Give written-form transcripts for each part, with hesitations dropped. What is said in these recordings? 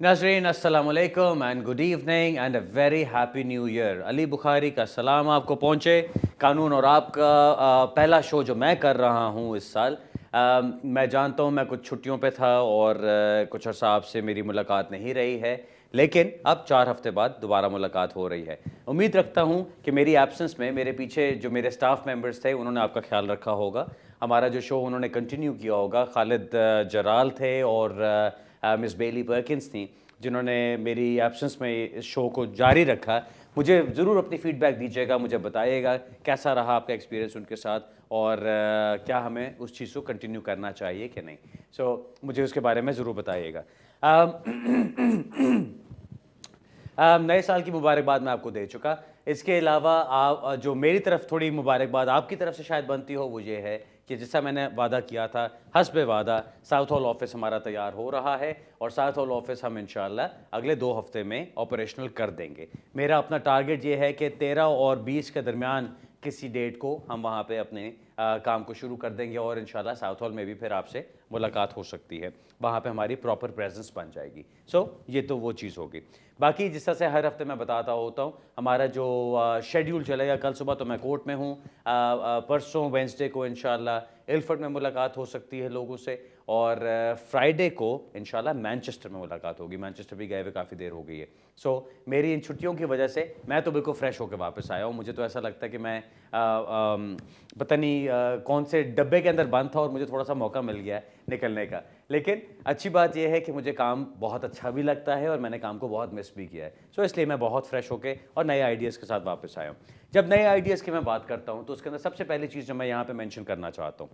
नाज़रीन अस्सलाम वालेकुम and good evening and a very happy new year. Ali Bukhari का सलाम आपको पहुँचे। कानून और आपका पहला शो जो मैं कर रहा हूँ इस साल। मैं जानता हूँ मैं कुछ छुट्टियों पे था और कुछ अर्सा आपसे मेरी मुलाकात नहीं रही है, लेकिन अब 4 हफ्ते बाद दोबारा मुलाकात हो रही है। उम्मीद रखता हूँ कि मेरी एब्सेंस में मेरे पीछे जो मेरे स्टाफ मेंबर्स थे उन्होंने आपका ख्याल रखा होगा। हमारा जो शो उन्होंने कंटिन्यू किया होगा। खालिद जराल थे और मिस बेली पर्किंस थी जिन्होंने मेरी एब्सेंस में इस शो को जारी रखा। मुझे ज़रूर अपनी फ़ीडबैक दीजिएगा, मुझे बताइएगा कैसा रहा आपका एक्सपीरियंस उनके साथ और क्या हमें उस चीज़ को कंटिन्यू करना चाहिए कि नहीं। मुझे उसके बारे में ज़रूर बताइएगा। नए साल की मुबारकबाद मैं आपको दे चुका। इसके अलावा आप जो मेरी तरफ थोड़ी मुबारकबाद आपकी तरफ से शायद बनती हो वो ये है कि जैसा मैंने वादा किया था, हस्बे वादा साउथ हॉल ऑफिस हमारा तैयार हो रहा है और साउथ हॉल ऑफिस हम इंशाल्लाह अगले 2 हफ्ते में ऑपरेशनल कर देंगे। मेरा अपना टारगेट ये है कि 13 और 20 के दरमियान किसी डेट को हम वहाँ पे अपने काम को शुरू कर देंगे और इंशाल्लाह साउथ हॉल में भी फिर आपसे मुलाकात हो सकती है। वहाँ पे हमारी प्रॉपर प्रेजेंस बन जाएगी। ये तो वो चीज़ होगी। बाकी जिस तरह से हर हफ्ते मैं बताता होता हूँ, हमारा जो शेड्यूल चलेगा, कल सुबह तो मैं कोर्ट में हूँ, परसों वेंसडे को इंशाल्लाह इल्फर्ट में मुलाकात हो सकती है लोगों से और फ्राइडे को इंशाल्लाह मैनचेस्टर में मुलाकात होगी। मैनचेस्टर भी गए हुए काफ़ी देर हो गई है। मेरी इन छुट्टियों की वजह से मैं तो बिल्कुल फ्रेश होकर वापस आया हूँ। मुझे तो ऐसा लगता है कि मैं पता नहीं कौन से डब्बे के अंदर बंद था और मुझे थोड़ा सा मौका मिल गया है निकलने का। लेकिन अच्छी बात यह है कि मुझे काम बहुत अच्छा भी लगता है और मैंने काम को बहुत मिस भी किया है। इसलिए मैं बहुत फ्रेश होकर और नए आइडियाज़ के साथ वापस आया हूँ। जब नए आइडियाज़ की मैं बात करता हूँ तो उसके अंदर सबसे पहली चीज़ जो मैं यहाँ पे मेंशन करना चाहता हूँ,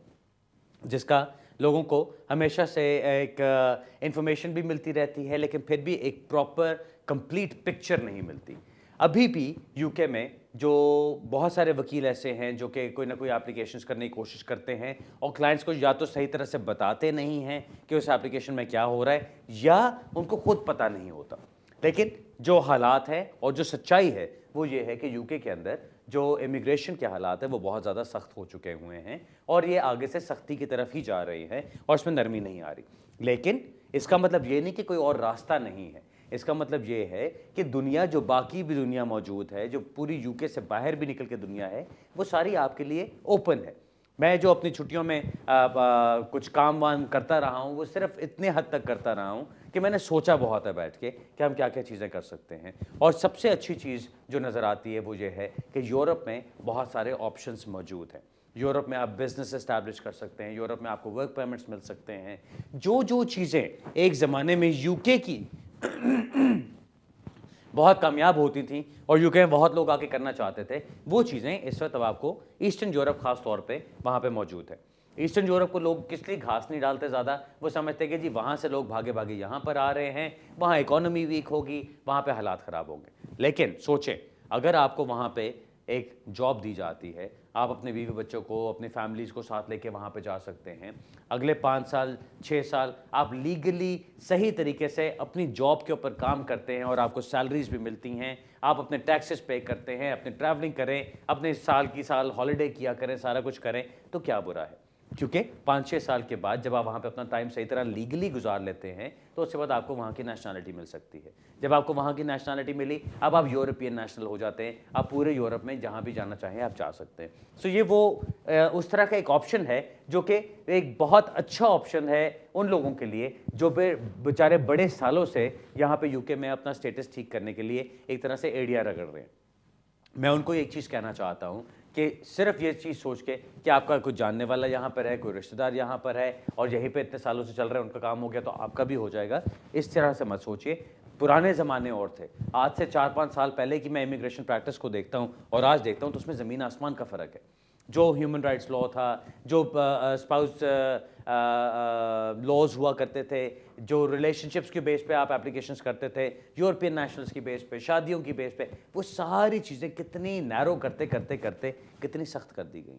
जिसका लोगों को हमेशा से एक इंफॉर्मेशन भी मिलती रहती है लेकिन फिर भी एक प्रॉपर कंप्लीट पिक्चर नहीं मिलती। अभी भी यूके में जो बहुत सारे वकील ऐसे हैं जो कि कोई ना कोई एप्लीकेशंस करने की कोशिश करते हैं और क्लाइंट्स को या तो सही तरह से बताते नहीं हैं कि उस एप्लीकेशन में क्या हो रहा है या उनको खुद पता नहीं होता। लेकिन जो हालात हैं और जो सच्चाई है वो ये है कि यूके के अंदर जो इमिग्रेशन के हालात हैं वो बहुत ज़्यादा सख्त हो चुके हुए हैं और ये आगे से सख्ती की तरफ ही जा रही हैं और इसमें नरमी नहीं आ रही। लेकिन इसका मतलब ये नहीं कि कोई और रास्ता नहीं है। इसका मतलब ये है कि दुनिया, जो बाकी भी दुनिया मौजूद है, जो पूरी यूके से बाहर भी निकल के दुनिया है, वो सारी आपके लिए ओपन है। मैं जो अपनी छुट्टियों में कुछ काम वाम करता रहा हूँ वो सिर्फ इतने हद तक करता रहा हूँ कि मैंने सोचा बहुत है बैठ के कि हम क्या क्या चीज़ें कर सकते हैं। और सबसे अच्छी चीज़ जो नज़र आती है वो ये है कि यूरोप में बहुत सारे ऑप्शंस मौजूद हैं। यूरोप में आप बिजनेस एस्टैब्लिश कर सकते हैं, यूरोप में आपको वर्क परमिट्स मिल सकते हैं। जो जो चीज़ें एक ज़माने में यूके की बहुत कामयाब होती थी और यूके में बहुत लोग आके करना चाहते थे, वो चीज़ें इस वक्त अब आपको ईस्टर्न यूरोप खास तौर पे वहाँ पे मौजूद है। ईस्टर्न यूरोप को लोग किस लिए घास नहीं डालते ज़्यादा, वो समझते हैं कि जी वहाँ से लोग भागे भागे यहाँ पर आ रहे हैं, वहाँ इकोनॉमी वीक होगी, वहाँ पे हालात ख़राब होंगे। लेकिन सोचें, अगर आपको वहाँ पे एक जॉब दी जाती है, आप अपने बीवी बच्चों को, अपनी फैमिलीज़ को साथ लेके वहाँ पे जा सकते हैं। अगले 5 साल 6 साल आप लीगली सही तरीके से अपनी जॉब के ऊपर काम करते हैं और आपको सैलरीज भी मिलती हैं, आप अपने टैक्सेस पे करते हैं, अपने ट्रैवलिंग करें, अपने साल की साल हॉलीडे किया करें, सारा कुछ करें, तो क्या बुरा है। क्योंकि 5-6 साल के बाद जब आप वहाँ पे अपना टाइम सही तरह लीगली गुजार लेते हैं तो उसके बाद आपको वहाँ की नेशनलिटी मिल सकती है। जब आपको वहाँ की नेशनलिटी मिली, अब आप यूरोपियन नेशनल हो जाते हैं, आप पूरे यूरोप में जहाँ भी जाना चाहें आप जा सकते हैं। ये वो उस तरह का एक ऑप्शन है जो कि एक बहुत अच्छा ऑप्शन है उन लोगों के लिए जो बेचारे बड़े सालों से यहाँ पे यूके में अपना स्टेटस ठीक करने के लिए एक तरह से एड़ियाँ रगड़ रहे हैं। मैं उनको एक चीज़ कहना चाहता हूँ कि सिर्फ ये चीज़ सोच के कि आपका कोई जानने वाला यहाँ पर है, कोई रिश्तेदार यहाँ पर है और यहीं पे इतने सालों से चल रहा है, उनका काम हो गया तो आपका भी हो जाएगा, इस तरह से मत सोचिए। पुराने ज़माने और थे। आज से 4-5 साल पहले की मैं इमिग्रेशन प्रैक्टिस को देखता हूँ और आज देखता हूँ तो उसमें ज़मीन आसमान का फ़र्क है। जो ह्यूमन राइट्स लॉ था, जो स्पाउस लॉज हुआ करते थे, जो रिलेशनशिप्स के बेस पे आप एप्लीकेशंस करते थे, यूरोपियन नेशनल्स की बेस पे, शादियों की बेस पे, वो सारी चीज़ें कितनी नैरो करते करते करते कितनी सख्त कर दी गई।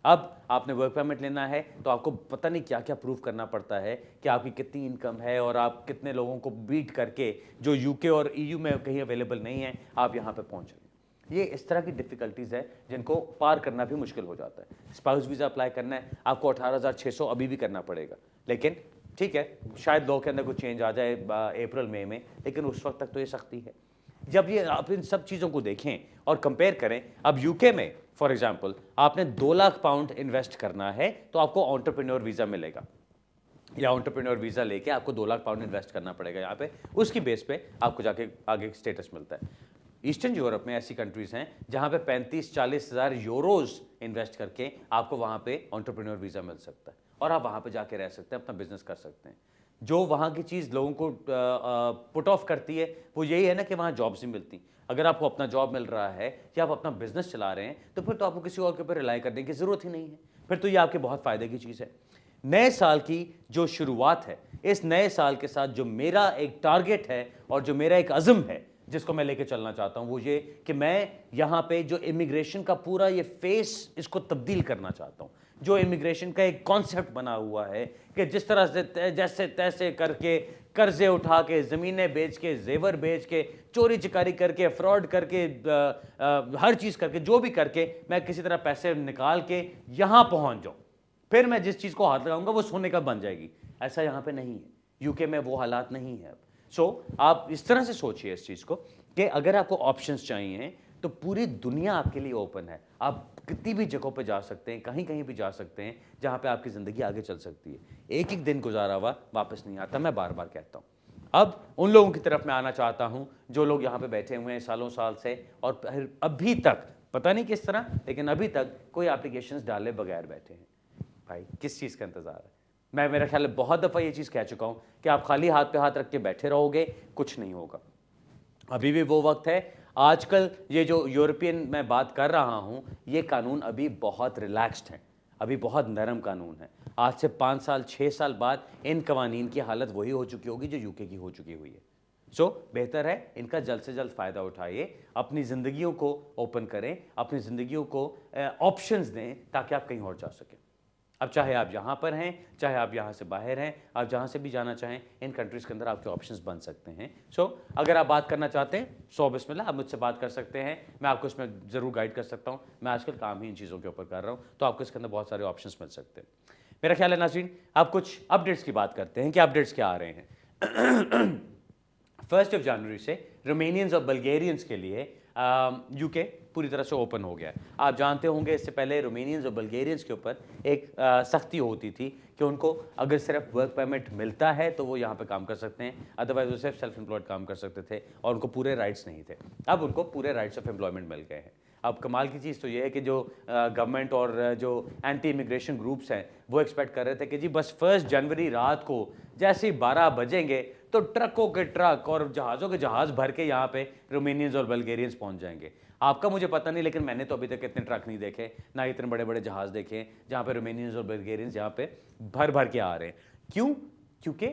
अब आपने वर्क परमिट लेना है तो आपको पता नहीं क्या क्या प्रूफ करना पड़ता है कि आपकी कितनी इनकम है और आप कितने लोगों को बीट करके जो यूके और ईयू में कहीं अवेलेबल नहीं है आप यहाँ पे पहुँच रहे हैं। ये इस तरह की डिफ़िकल्टीज़ है जिनको पार करना भी मुश्किल हो जाता है। स्पाउस वीज़ा अप्लाई करना है, आपको 18,600 अभी भी करना पड़ेगा, लेकिन ठीक है, शायद लॉ के अंदर कुछ चेंज आ जाए अप्रैल मई में, लेकिन उस वक्त तक तो ये सख्ती है। जब ये आप इन सब चीज़ों को देखें और कंपेयर करें, अब यूके में फॉर एग्जांपल आपने 2 लाख पाउंड इन्वेस्ट करना है तो आपको एंटरप्रेन्योर वीज़ा मिलेगा, या एंटरप्रेन्योर वीज़ा लेके आपको 2 लाख पाउंड इन्वेस्ट करना पड़ेगा यहाँ पे, उसकी बेस पे आपको जाके आगे स्टेटस मिलता है। ईस्टर्न यूरोप में ऐसी कंट्रीज़ हैं जहाँ पे 35-40 हज़ार यूरोज़ इन्वेस्ट करके आपको वहाँ पे एंटरप्रेन्योर वीज़ा मिल सकता है और आप वहाँ पे जाके रह सकते हैं, अपना बिजनेस कर सकते हैं। जो वहाँ की चीज़ लोगों को पुट ऑफ करती है वो यही है ना कि वहाँ जॉब्स नहीं मिलती। अगर आपको अपना जॉब मिल रहा है या आप अपना बिजनेस चला रहे हैं तो फिर तो आपको किसी और के ऊपर रिलाई करने की ज़रूरत ही नहीं है, फिर तो ये आपके बहुत फ़ायदे की चीज़ है। नए साल की जो शुरुआत है, इस नए साल के साथ जो मेरा एक टारगेट है और जो मेरा एक अज़्म है जिसको मैं लेके चलना चाहता हूं, वो ये कि मैं यहाँ पे जो इमिग्रेशन का पूरा ये फेस इसको तब्दील करना चाहता हूँ। जो इमिग्रेशन का एक कॉन्सेप्ट बना हुआ है कि जिस तरह से जैसे तैसे करके कर्जे उठा के, ज़मीनें बेच के, जेवर बेच के, चोरी चिकारी करके, फ्रॉड करके, हर चीज़ करके, जो भी करके मैं किसी तरह पैसे निकाल के यहाँ पहुँच जाऊँ, फिर मैं जिस चीज़ को हाथ लगाऊंगा वो सोने का बन जाएगी। ऐसा यहाँ पे नहीं है, यूके में वो हालात नहीं है। सो आप इस तरह से सोचिए इस चीज़ को कि अगर आपको ऑप्शंस चाहिए तो पूरी दुनिया आपके लिए ओपन है। आप कितनी भी जगहों पे जा सकते हैं, कहीं कहीं भी जा सकते हैं जहाँ पे आपकी ज़िंदगी आगे चल सकती है। एक एक दिन गुजारा हुआ वापस नहीं आता, मैं बार बार कहता हूँ। अब उन लोगों की तरफ मैं आना चाहता हूँ जो लोग यहाँ पे बैठे हुए हैं सालों साल से और फिर अभी तक पता नहीं किस तरह, लेकिन अभी तक कोई एप्लीकेशंस डाले बगैर बैठे हैं। भाई किस चीज़ का इंतज़ार है? मैं मेरा ख्याल है बहुत दफ़ा ये चीज़ कह चुका हूँ कि आप खाली हाथ पे हाथ रख के बैठे रहोगे, कुछ नहीं होगा। अभी भी वो वक्त है। आजकल ये जो यूरोपियन मैं बात कर रहा हूँ, ये कानून अभी बहुत रिलैक्स्ड हैं, अभी बहुत नरम कानून है। आज से 5 साल 6 साल बाद इन कवानीन की हालत वही हो चुकी होगी जो यूके की हो चुकी हुई है। सो बेहतर है इनका जल्द से जल्द फ़ायदा उठाइए, अपनी ज़िंदगियों को ओपन करें, अपनी ज़िंदगियों को ऑप्शंस दें ताकि आप कहीं और जा सकें। अब चाहे आप यहाँ पर हैं, चाहे आप यहाँ से बाहर हैं, आप जहाँ से भी जाना चाहें, इन कंट्रीज़ के अंदर आपके ऑप्शंस बन सकते हैं। सो अगर आप बात करना चाहते हैं, सो बिस्मिल्लाह आप मुझसे बात कर सकते हैं, मैं आपको इसमें ज़रूर गाइड कर सकता हूँ। मैं आजकल काम ही इन चीज़ों के ऊपर कर रहा हूँ, तो आपको इसके अंदर बहुत सारे ऑप्शंस मिल सकते हैं। मेरा ख्याल है नाज़रीन, आप कुछ अपडेट्स की बात करते हैं कि अपडेट्स क्या आ रहे हैं। 1 जनवरी से रोमेनियंस और बल्गेरियंस के लिए यूके पूरी तरह से ओपन हो गया है। आप जानते होंगे इससे पहले रोमेनियंस और बल्गेरियंस के ऊपर एक सख्ती होती थी कि उनको अगर सिर्फ वर्क परमिट मिलता है तो वो यहाँ पे काम कर सकते हैं, अदरवाइज वो सिर्फ सेल्फ एम्प्लॉयड काम कर सकते थे और उनको पूरे राइट्स नहीं थे। अब उनको पूरे राइट्स ऑफ एम्प्लॉयमेंट मिल गए हैं। अब कमाल की चीज़ तो ये है कि जो गवर्नमेंट और जो एंटी इमिग्रेशन ग्रुप्स हैं वो एक्सपेक्ट कर रहे थे कि जी बस 1 जनवरी रात को जैसे ही 12 बजेंगे तो ट्रकों के ट्रक और जहाज़ों के जहाज़ भर के यहाँ पे रोमेनियंस और बल्गेरियंस पहुँच जाएंगे। आपका मुझे पता नहीं, लेकिन मैंने तो अभी तक इतने ट्रक नहीं देखे, ना इतने बड़े बड़े जहाज़ देखे जहाँ पे रोमेनियंस और बल्गेरियंस यहाँ पे भर भर के आ रहे हैं। क्यों? क्योंकि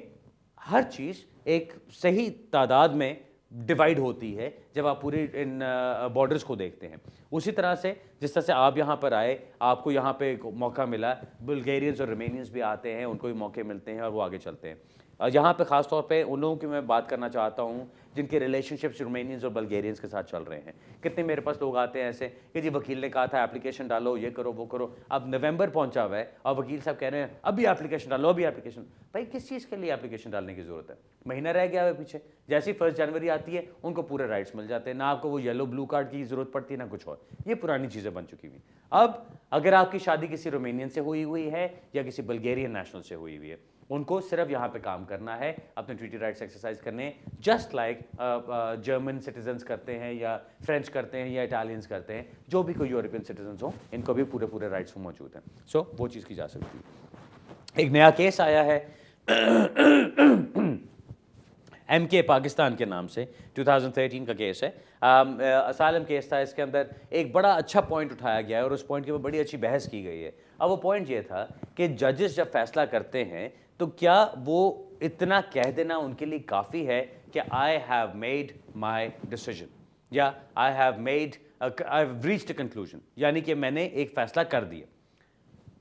हर चीज़ एक सही तादाद में डिवाइड होती है जब आप पूरी इन बॉर्डर्स को देखते हैं। उसी तरह से जिस तरह से आप यहाँ पर आए, आपको यहाँ पे मौका मिला, बुल्गारियंस और रोमेनियंस भी आते हैं, उनको भी मौके मिलते हैं और वो आगे चलते हैं। यहाँ पे ख़ास तौर पे उन लोगों की मैं बात करना चाहता हूँ जिनके रिलेशनशिप्स रोमेनियंस और बल्गेरियंस के साथ चल रहे हैं। कितने मेरे पास लोग आते हैं ऐसे कि जी वकील ने कहा था एप्लीकेशन डालो, ये करो वो करो, अब नवंबर पहुंचा हुआ है और वकील साहब कह रहे हैं अभी एप्लीकेशन डालो, अभी एप्लीकेशन। भाई किस चीज़ के लिए एप्लीकेशन डालने की ज़रूरत है? महीना रह गया है पीछे। जैसे ही 1 जनवरी आती है उनको पूरे राइट्स मिल जाते हैं, ना आपको वो येलो ब्लू कार्ड की ज़रूरत पड़ती है ना कुछ और। ये पुरानी चीज़ें बन चुकी हुई। अब अगर आपकी शादी किसी रोमेनियन से हुई है या किसी बल्गेरियन नेशनल से हुई है, उनको सिर्फ यहाँ पे काम करना है, अपने ट्रीटी राइट्स एक्सरसाइज करने, जस्ट लाइक जर्मन सिटीजन्स करते हैं या फ्रेंच करते हैं या इटालियंस करते हैं, जो भी कोई यूरोपियन सिटीजन्स हो, इनको भी पूरे पूरे राइट्स मौजूद हैं। सो वो चीज़ की जा सकती है। एक नया केस आया है MK पाकिस्तान के नाम से, 2013 का केस है, असालम केस था। इसके अंदर एक बड़ा अच्छा पॉइंट उठाया गया है और उस पॉइंट के ऊपर बड़ी अच्छी बहस की गई है। अब वो पॉइंट ये था कि जजेस जब फैसला करते हैं तो क्या वो इतना कह देना उनके लिए काफ़ी है कि I have made my decision या I have reached a conclusion, यानी कि मैंने एक फ़ैसला कर दिया?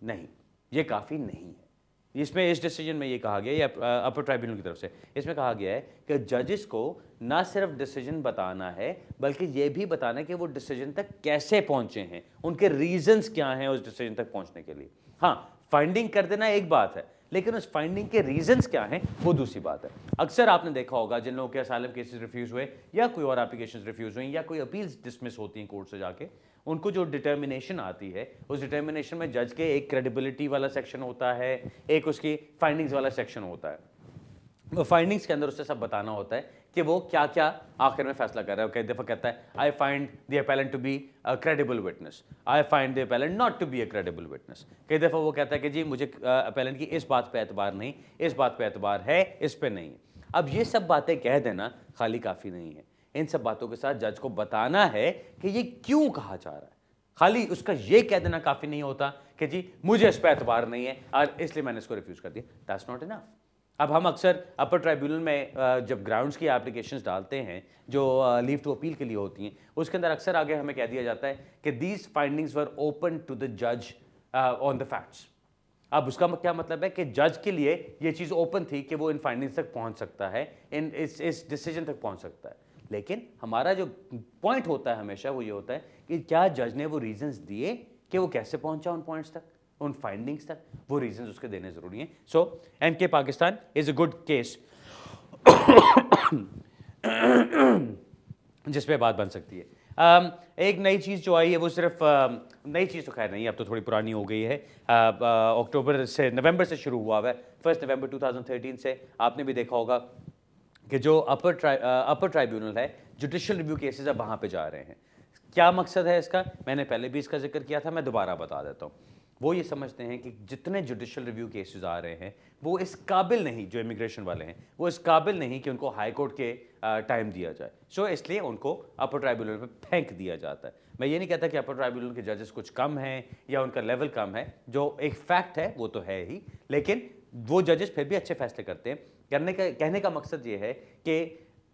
नहीं, ये काफ़ी नहीं है। इसमें इस डिसीजन में ये कहा गया, या अपर ट्राइब्यूनल की तरफ से इसमें कहा गया है कि जजेस को ना सिर्फ डिसीजन बताना है बल्कि ये भी बताना है कि वो डिसीजन तक कैसे पहुंचे हैं, उनके रीजंस क्या हैं उस डिसीजन तक पहुंचने के लिए। हाँ, फाइंडिंग कर देना एक बात है, लेकिन उस फाइंडिंग के रीजंस क्या हैं वो दूसरी बात है। अक्सर आपने देखा होगा जिन लोगों के असाइलम केसेस रिफ्यूज हुए या कोई और एप्लीकेशन रिफ्यूज हुई या कोई अपील्स डिसमिस होती हैं कोर्ट से जाके, उनको जो डिटर्मिनेशन आती है उस डिटर्मिनेशन में जज के एक क्रेडिबिलिटी वाला सेक्शन होता है, एक उसकी फाइंडिंग्स वाला सेक्शन होता है। वो फाइंडिंग्स के अंदर उससे सब बताना होता है कि वो क्या क्या आखिर में फैसला कर रहा है। कई दफ़ा कहता है I find the appellant to be a credible witness, I find the appellant not to be a credible witness. कई दफ़ा वो कहता है कि जी मुझे अपेलेंट की इस बात पे एतबार नहीं, इस बात पे एतबार है, इस पे नहीं है। अब ये सब बातें कह देना खाली काफ़ी नहीं है, इन सब बातों के साथ जज को बताना है कि ये क्यों कहा जा रहा है। खाली उसका ये कह देना काफ़ी नहीं होता कि जी मुझे इस पर एतबार नहीं है और इसलिए मैंने इसको रिफ्यूज़ कर दिया, दैट्स नॉट इनफ। अब हम अक्सर अपर ट्राइब्यूनल में जब ग्राउंड्स की एप्लीकेशंस डालते हैं जो लीव टू अपील के लिए होती हैं, उसके अंदर अक्सर आगे हमें कह दिया जाता है कि these findings were open to the जज ऑन द फैक्ट्स। अब उसका क्या मतलब है कि जज के लिए ये चीज़ ओपन थी कि वो इन फाइंडिंग्स तक पहुंच सकता है, इस डिसीजन तक पहुंच सकता है। लेकिन हमारा जो पॉइंट होता है हमेशा वो ये होता है कि क्या जज ने वो रीजंस दिए कि वो कैसे पहुंचा उन पॉइंट्स तक, उन फाइंडिंग्स तक, वो रीजंस उसके देने जरूरी हैं। So N K Pakistan is a good case जिस पे बात बन सकती है। एक नई चीज़ जो आई है वो सिर्फ नई चीज़ तो खैर नहीं, अब तो थोड़ी पुरानी हो गई है। अक्टूबर से नवंबर से शुरू हुआ है, 1 नवंबर 2013 से। आपने भी देखा होगा कि जो अपर ट्राइब्यूनल है, जुडिशल रिव्यू केसेस अब वहाँ पे जा रहे हैं। क्या मकसद है इसका, मैंने पहले भी इसका जिक्र किया था, मैं दोबारा बता देता हूँ। वो ये समझते हैं कि जितने जुडिशल रिव्यू केसेस आ रहे हैं वो इस काबिल नहीं, जो इमिग्रेशन वाले हैं वो इस काबिल नहीं कि उनको हाई कोर्ट के टाइम दिया जाए। सो इसलिए उनको अपर ट्राइब्यूनल पे फेंक दिया जाता है। मैं ये नहीं कहता कि अपर ट्राइब्यूनल के जजेस कुछ कम हैं या उनका लेवल कम है, जो एक फैक्ट है वो तो है ही, लेकिन वो जजेस फिर भी अच्छे फैसले करते हैं। कहने का मकसद ये है कि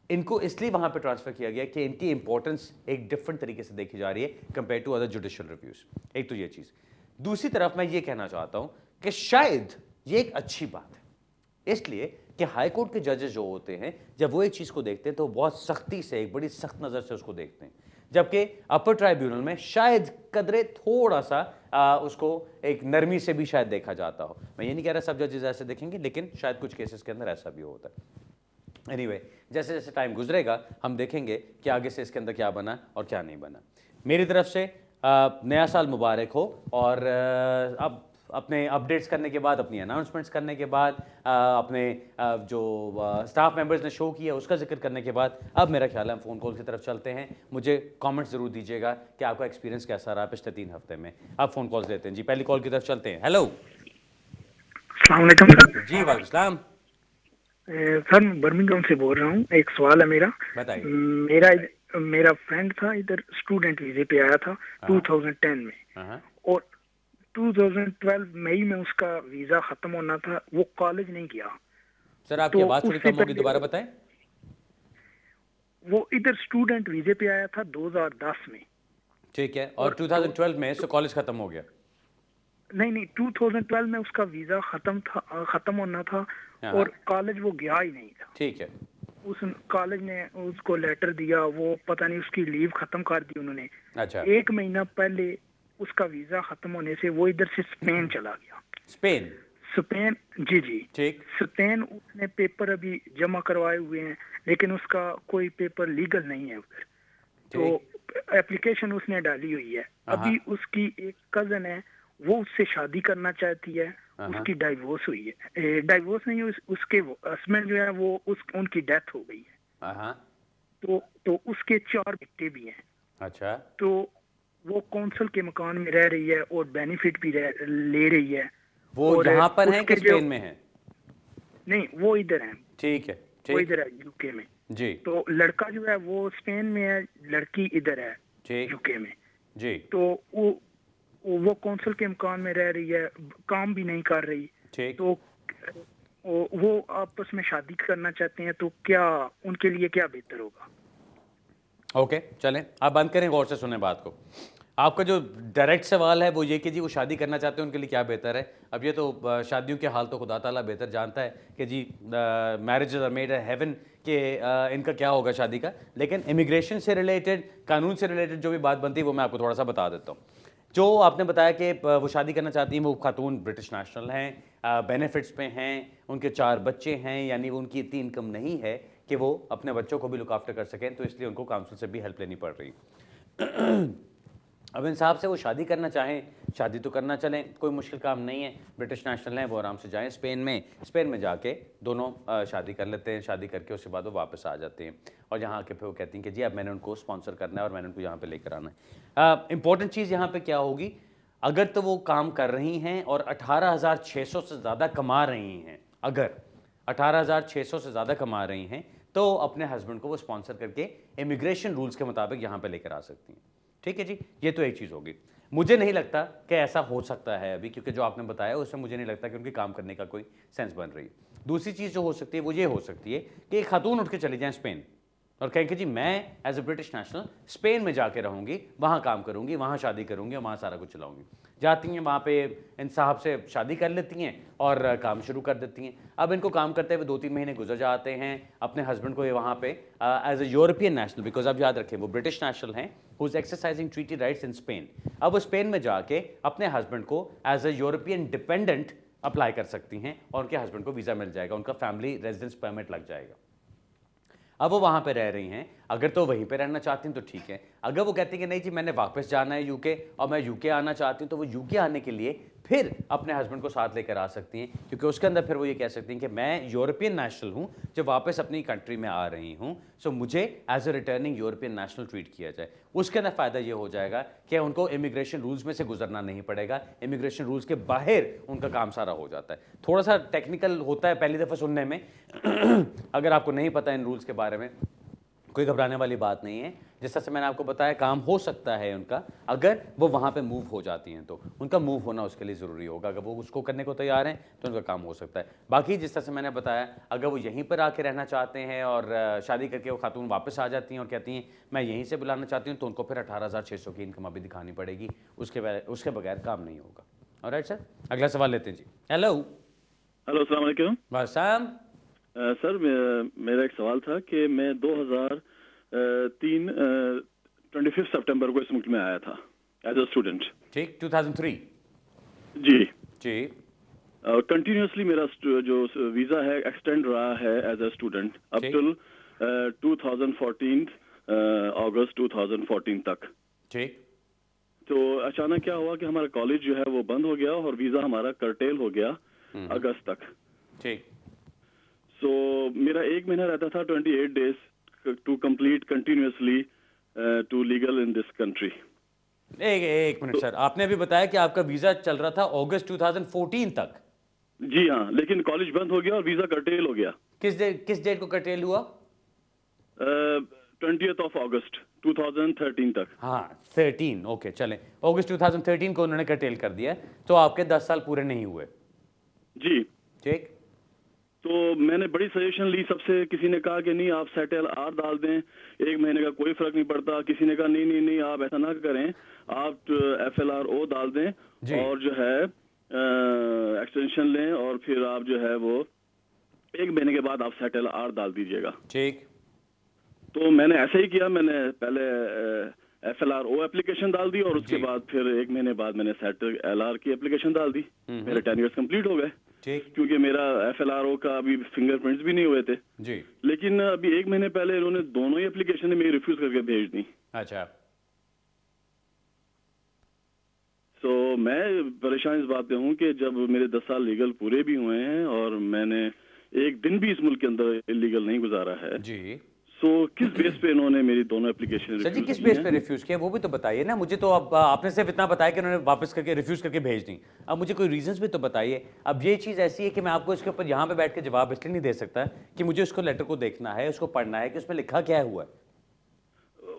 इनको इसलिए वहाँ पे ट्रांसफ़र किया गया कि इनकी इंपॉर्टेंस एक डिफरेंट तरीके से देखी जा रही है compare to other judicial reviews. एक तो ये चीज़। दूसरी तरफ मैं ये कहना चाहता हूँ कि शायद ये एक अच्छी बात है, इसलिए कि हाई कोर्ट के जजेस जो होते हैं जब वो एक चीज़ को देखते हैं तो बहुत सख्ती से, एक बड़ी सख्त नज़र से उसको देखते हैं, जबकि अपर ट्राइब्यूनल में शायद कदरे थोड़ा सा उसको एक नरमी से भी शायद देखा जाता हो। मैं ये नहीं कह रहा सब जजेस ऐसे देखेंगे, लेकिन शायद कुछ केसेस के अंदर ऐसा भी होता है। एनीवे, जैसे जैसे टाइम गुजरेगा हम देखेंगे कि आगे से इसके अंदर क्या बना और क्या नहीं बना। मेरी तरफ से नया साल मुबारक हो, और अब अपने अपडेट्स करने के बाद, अपनी अनाउंसमेंट्स करने के बाद, अपने जो स्टाफ मेंबर्स ने शो किया उसका जिक्र करने के बाद, अब मेरा ख्याल है हम फ़ोन कॉल की तरफ चलते हैं। मुझे कमेंट ज़रूर दीजिएगा कि आपका एक्सपीरियंस कैसा रहा पिछले 3 हफ्ते में। अब फ़ोन कॉल्स लेते हैं जी, पहली कॉल की तरफ चलते हैं। हेलो, अस्सलाम वालेकुम सर। जी वालेकुम सलाम। सर मैं बर्मिंघम से बोल रहा हूँ। एक सवाल है मेरा। बताइए। मेरा फ्रेंड था, इधर स्टूडेंट वीजे पे आया था 2010 में, और 2012 मई में उसका वीजा खत्म होना था, वो कॉलेज नहीं गया। सर आपकी आवाज़ थोड़ी कम होगी, दोबारा बताएं। वो इधर स्टूडेंट वीजे पे आया था 2010 में। ठीक है, और 2012 में इसका कॉलेज खत्म हो गया? नहीं, 2012 में उसका वीजा खत्म होना था और कॉलेज वो गया ही नहीं था। ठीक है। उस कॉलेज ने उसको लेटर दिया, वो पता नहीं उसकी लीव खत्म कर दी उन्होंने। अच्छा। 1 महीना पहले उसका वीजा खत्म होने से वो इधर से स्पेन चला गया। स्पेन? जी ठीक। स्पेन उसने पेपर अभी जमा करवाए हुए हैं, लेकिन उसका कोई पेपर लीगल नहीं है उधर, तो एप्लीकेशन उसने डाली हुई है। अभी उसकी एक कजन है, वो उससे शादी करना चाहती है, उसकी डाइवोर्स हुई है, डाइवोर्स नहीं, उसके हस्बैंड जो है वो उनकी डेथ हो गई है। तो उसके 4 बेटे भी हैं। अच्छा। तो वो कौंसल के मकान में रह रही है और बेनिफिट भी ले रही है। वो यहाँ पर है कि स्पेन में है? नहीं, वो इधर है। ठीक है, वो इधर है यूके में जी। तो लड़का जो है वो स्पेन में है, लड़की इधर है यूके में जी। तो वो कौंसल के मकान में रह रही है, काम भी नहीं कर रही। ठीक। तो वो आपस में शादी करना चाहते हैं, तो क्या उनके लिए क्या बेहतर होगा? ओके, चलें आप बंद करें, गौर से सुने बात को। आपका जो डायरेक्ट सवाल है वो ये कि जी वो शादी करना चाहते हैं, उनके लिए क्या बेहतर है। अब ये तो शादियों के हाल तो खुदा ताला बेहतर जानता है कि जी मैरिजेस आर मेड हेवन कि इनका क्या होगा शादी का। लेकिन इमिग्रेशन से रिलेटेड, कानून से रिलेटेड जो भी बात बनती है वो मैं आपको थोड़ा सा बता देता हूँ। जो आपने बताया कि वो शादी करना चाहती हैं, वो खातून ब्रिटिश नेशनल हैं, बेनिफिट्स पे हैं, उनके 4 बच्चे हैं, यानी उनकी इतनी इनकम नहीं है कि वो अपने बच्चों को भी लुक आफ्टर कर सकें, तो इसलिए उनको काउंसिल से भी हेल्प लेनी पड़ रही। अब इंसाफ से वो शादी करना चाहें, शादी तो करना चलें, कोई मुश्किल काम नहीं है, ब्रिटिश नेशनल हैं, वो आराम से जाएं स्पेन में जाके दोनों शादी कर लेते हैं, शादी करके उसके बाद वो वापस आ जाते हैं और यहाँ आके फिर वो कहती हैं कि जी अब मैंने उनको स्पॉन्सर करना है और मैंने उनको यहाँ पे लेकर आना है। इंपॉर्टेंट चीज़ यहाँ पे क्या होगी, अगर तो वो काम कर रही हैं और 18,600 से ज़्यादा कमा रही हैं, अगर 18,600 से ज़्यादा कमा रही हैं, तो अपने हस्बैंड को वो स्पॉन्सर करके इमिग्रेशन रूल्स के मुताबिक यहाँ पे लेकर आ सकती हैं। ठीक है जी, ये तो एक चीज़ होगी। मुझे नहीं लगता कि ऐसा हो सकता है अभी, क्योंकि जो आपने बताया उसमें मुझे नहीं लगता कि उनके काम करने का कोई सेंस बन रही है। दूसरी चीज़ जो हो सकती है वो ये हो सकती है कि एक खातून उठ के चली जाए स्पेन और कहें कि जी मैं as a British national Spain में जाके रहूँगी, वहाँ काम करूँगी, वहाँ शादी करूँगी और वहाँ सारा कुछ चलाऊँगी। जाती हैं वहाँ पे इन साहब से शादी कर लेती हैं और काम शुरू कर देती हैं। अब इनको काम करते हुए 2-3 महीने गुजर जाते हैं, अपने हस्बैंड को ये वहाँ पे as a European national, because अब याद रखें वो ब्रिटिश नेशनल हैं who is exercising treaty rights in Spain. अब वो स्पेन में जाके अपने हस्बैंड को as a European dependent apply कर सकती हैं और उनके हस्बैंड को वीज़ा मिल जाएगा, उनका फैमिली रेजिडेंस परमिट लग जाएगा। अब वो वहाँ पे रह रही हैं, अगर तो वहीं पे रहना चाहती हैं तो ठीक है। अगर वो कहती हैं कि नहीं जी मैंने वापस जाना है यूके और मैं यूके आना चाहती हूँ, तो वो यूके आने के लिए फिर अपने हस्बैंड को साथ लेकर आ सकती हैं, क्योंकि उसके अंदर फिर वो ये कह सकती हैं कि मैं यूरोपियन नेशनल हूँ जो वापस अपनी कंट्री में आ रही हूँ, सो मुझे as a returning European national treat किया जाए। उसके अंदर फ़ायदा ये हो जाएगा कि उनको इमिग्रेशन रूल्स में से गुजरना नहीं पड़ेगा, इमिग्रेशन रूल्स के बाहर उनका काम सारा हो जाता है। थोड़ा सा टेक्निकल होता है पहली दफ़ा सुनने में अगर आपको नहीं पता इन रूल्स के बारे में, कोई घबराने वाली बात नहीं है। जिस तरह से मैंने आपको बताया काम हो सकता है उनका, अगर वो वहाँ पे मूव हो जाती हैं तो उनका मूव होना उसके लिए ज़रूरी होगा। अगर वो उसको करने को तैयार हैं तो उनका काम हो सकता है। बाकी जिस तरह से मैंने बताया, अगर वो यहीं पर आके रहना चाहते हैं और शादी करके वो खातून वापस आ जाती हैं और कहती हैं मैं यहीं से बुलाना चाहती हूँ, तो उनको फिर 18,600 की इनकम अभी दिखानी पड़ेगी, उसके बगैर काम नहीं होगा। ऑलराइट सर, अगला सवाल लेते हैं जी। हेलो हेलो, अस्सलाम वालेकुम। वालेकुम। सर मेरा एक सवाल था कि मैं 2003 25 सितंबर को इस मुल्क में आया था एज अ स्टूडेंट। ठीक, 2003 जी जी। कंटिन्यूसली मेरा जो वीज़ा है एक्सटेंड रहा है एज अ स्टूडेंट अप ठीक। टिल 2014 अगस्त 2014 तक। ठीक। तो अचानक क्या हुआ कि हमारा कॉलेज जो है वो बंद हो गया और वीज़ा हमारा कर्टेल हो गया अगस्त तक। ठीक। सो मेरा 1 महीना रहता था 28 days to complete continuously to legal in this country. एक मिनट सर, आपने अभी बताया कि आपका वीजा चल रहा था अगस्त 2014 तक। जी हाँ, लेकिन कॉलेज बंद हो गया और वीजा कर्टेल हो गया। किस डेट को कर्टेल हुआ? 20th of August 2013 तक। हाँ 13, ओके चलें, अगस्त 2013 को उन्होंने कर्टेल कर दिया, तो आपके 10 साल पूरे नहीं हुए। जी ठीक। तो मैंने बड़ी सजेशन ली सबसे, किसी ने कहा कि नहीं आप सेटल आर डाल दें, 1 महीने का कोई फर्क नहीं पड़ता। किसी ने कहा नहीं नहीं नहीं आप ऐसा ना करें, आप FLRO डाल दें और जो है एक्सटेंशन लें और फिर आप जो है वो 1 महीने के बाद आप सेटल आर डाल दीजिएगा। ठीक। तो मैंने ऐसे ही किया, मैंने पहले FLRO एप्लीकेशन डाल दी और उसके बाद फिर 1 महीने बाद मैंने सेटल LR की एप्लीकेशन डाल दी। मेरे 10 इयर्स कंप्लीट हो गए। ठीक। क्योंकि मेरा FLRO का अभी फिंगरप्रिंट्स भी नहीं हुए थे जी। लेकिन अभी 1 महीने पहले इन्होंने दोनों ही एप्लीकेशन मेरी रिफ्यूज करके भेज दी। अच्छा। सो मैं परेशान इस बात पे हूँ कि जब मेरे 10 साल लीगल पूरे भी हुए हैं और मैंने एक दिन भी इस मुल्क के अंदर इलीगल नहीं गुजारा है जी। सो किस बेस पे इन्होंने मेरी दोनों एप्लीकेशन सर जी किस बेस पे रिफ्यूज किया वो भी तो बताइए ना मुझे। तो अब आपने सिर्फ इतना बताया कि उन्होंने वापस करके रिफ्यूज करके भेज दी, अब मुझे कोई रीजंस भी तो बताइए। अब ये चीज़ ऐसी है कि मैं आपको इसके ऊपर यहाँ पे बैठ के जवाब इसलिए नहीं दे सकता कि मुझे उसको लेटर को देखना है, उसको पढ़ना है कि उसमें लिखा क्या हुआ है।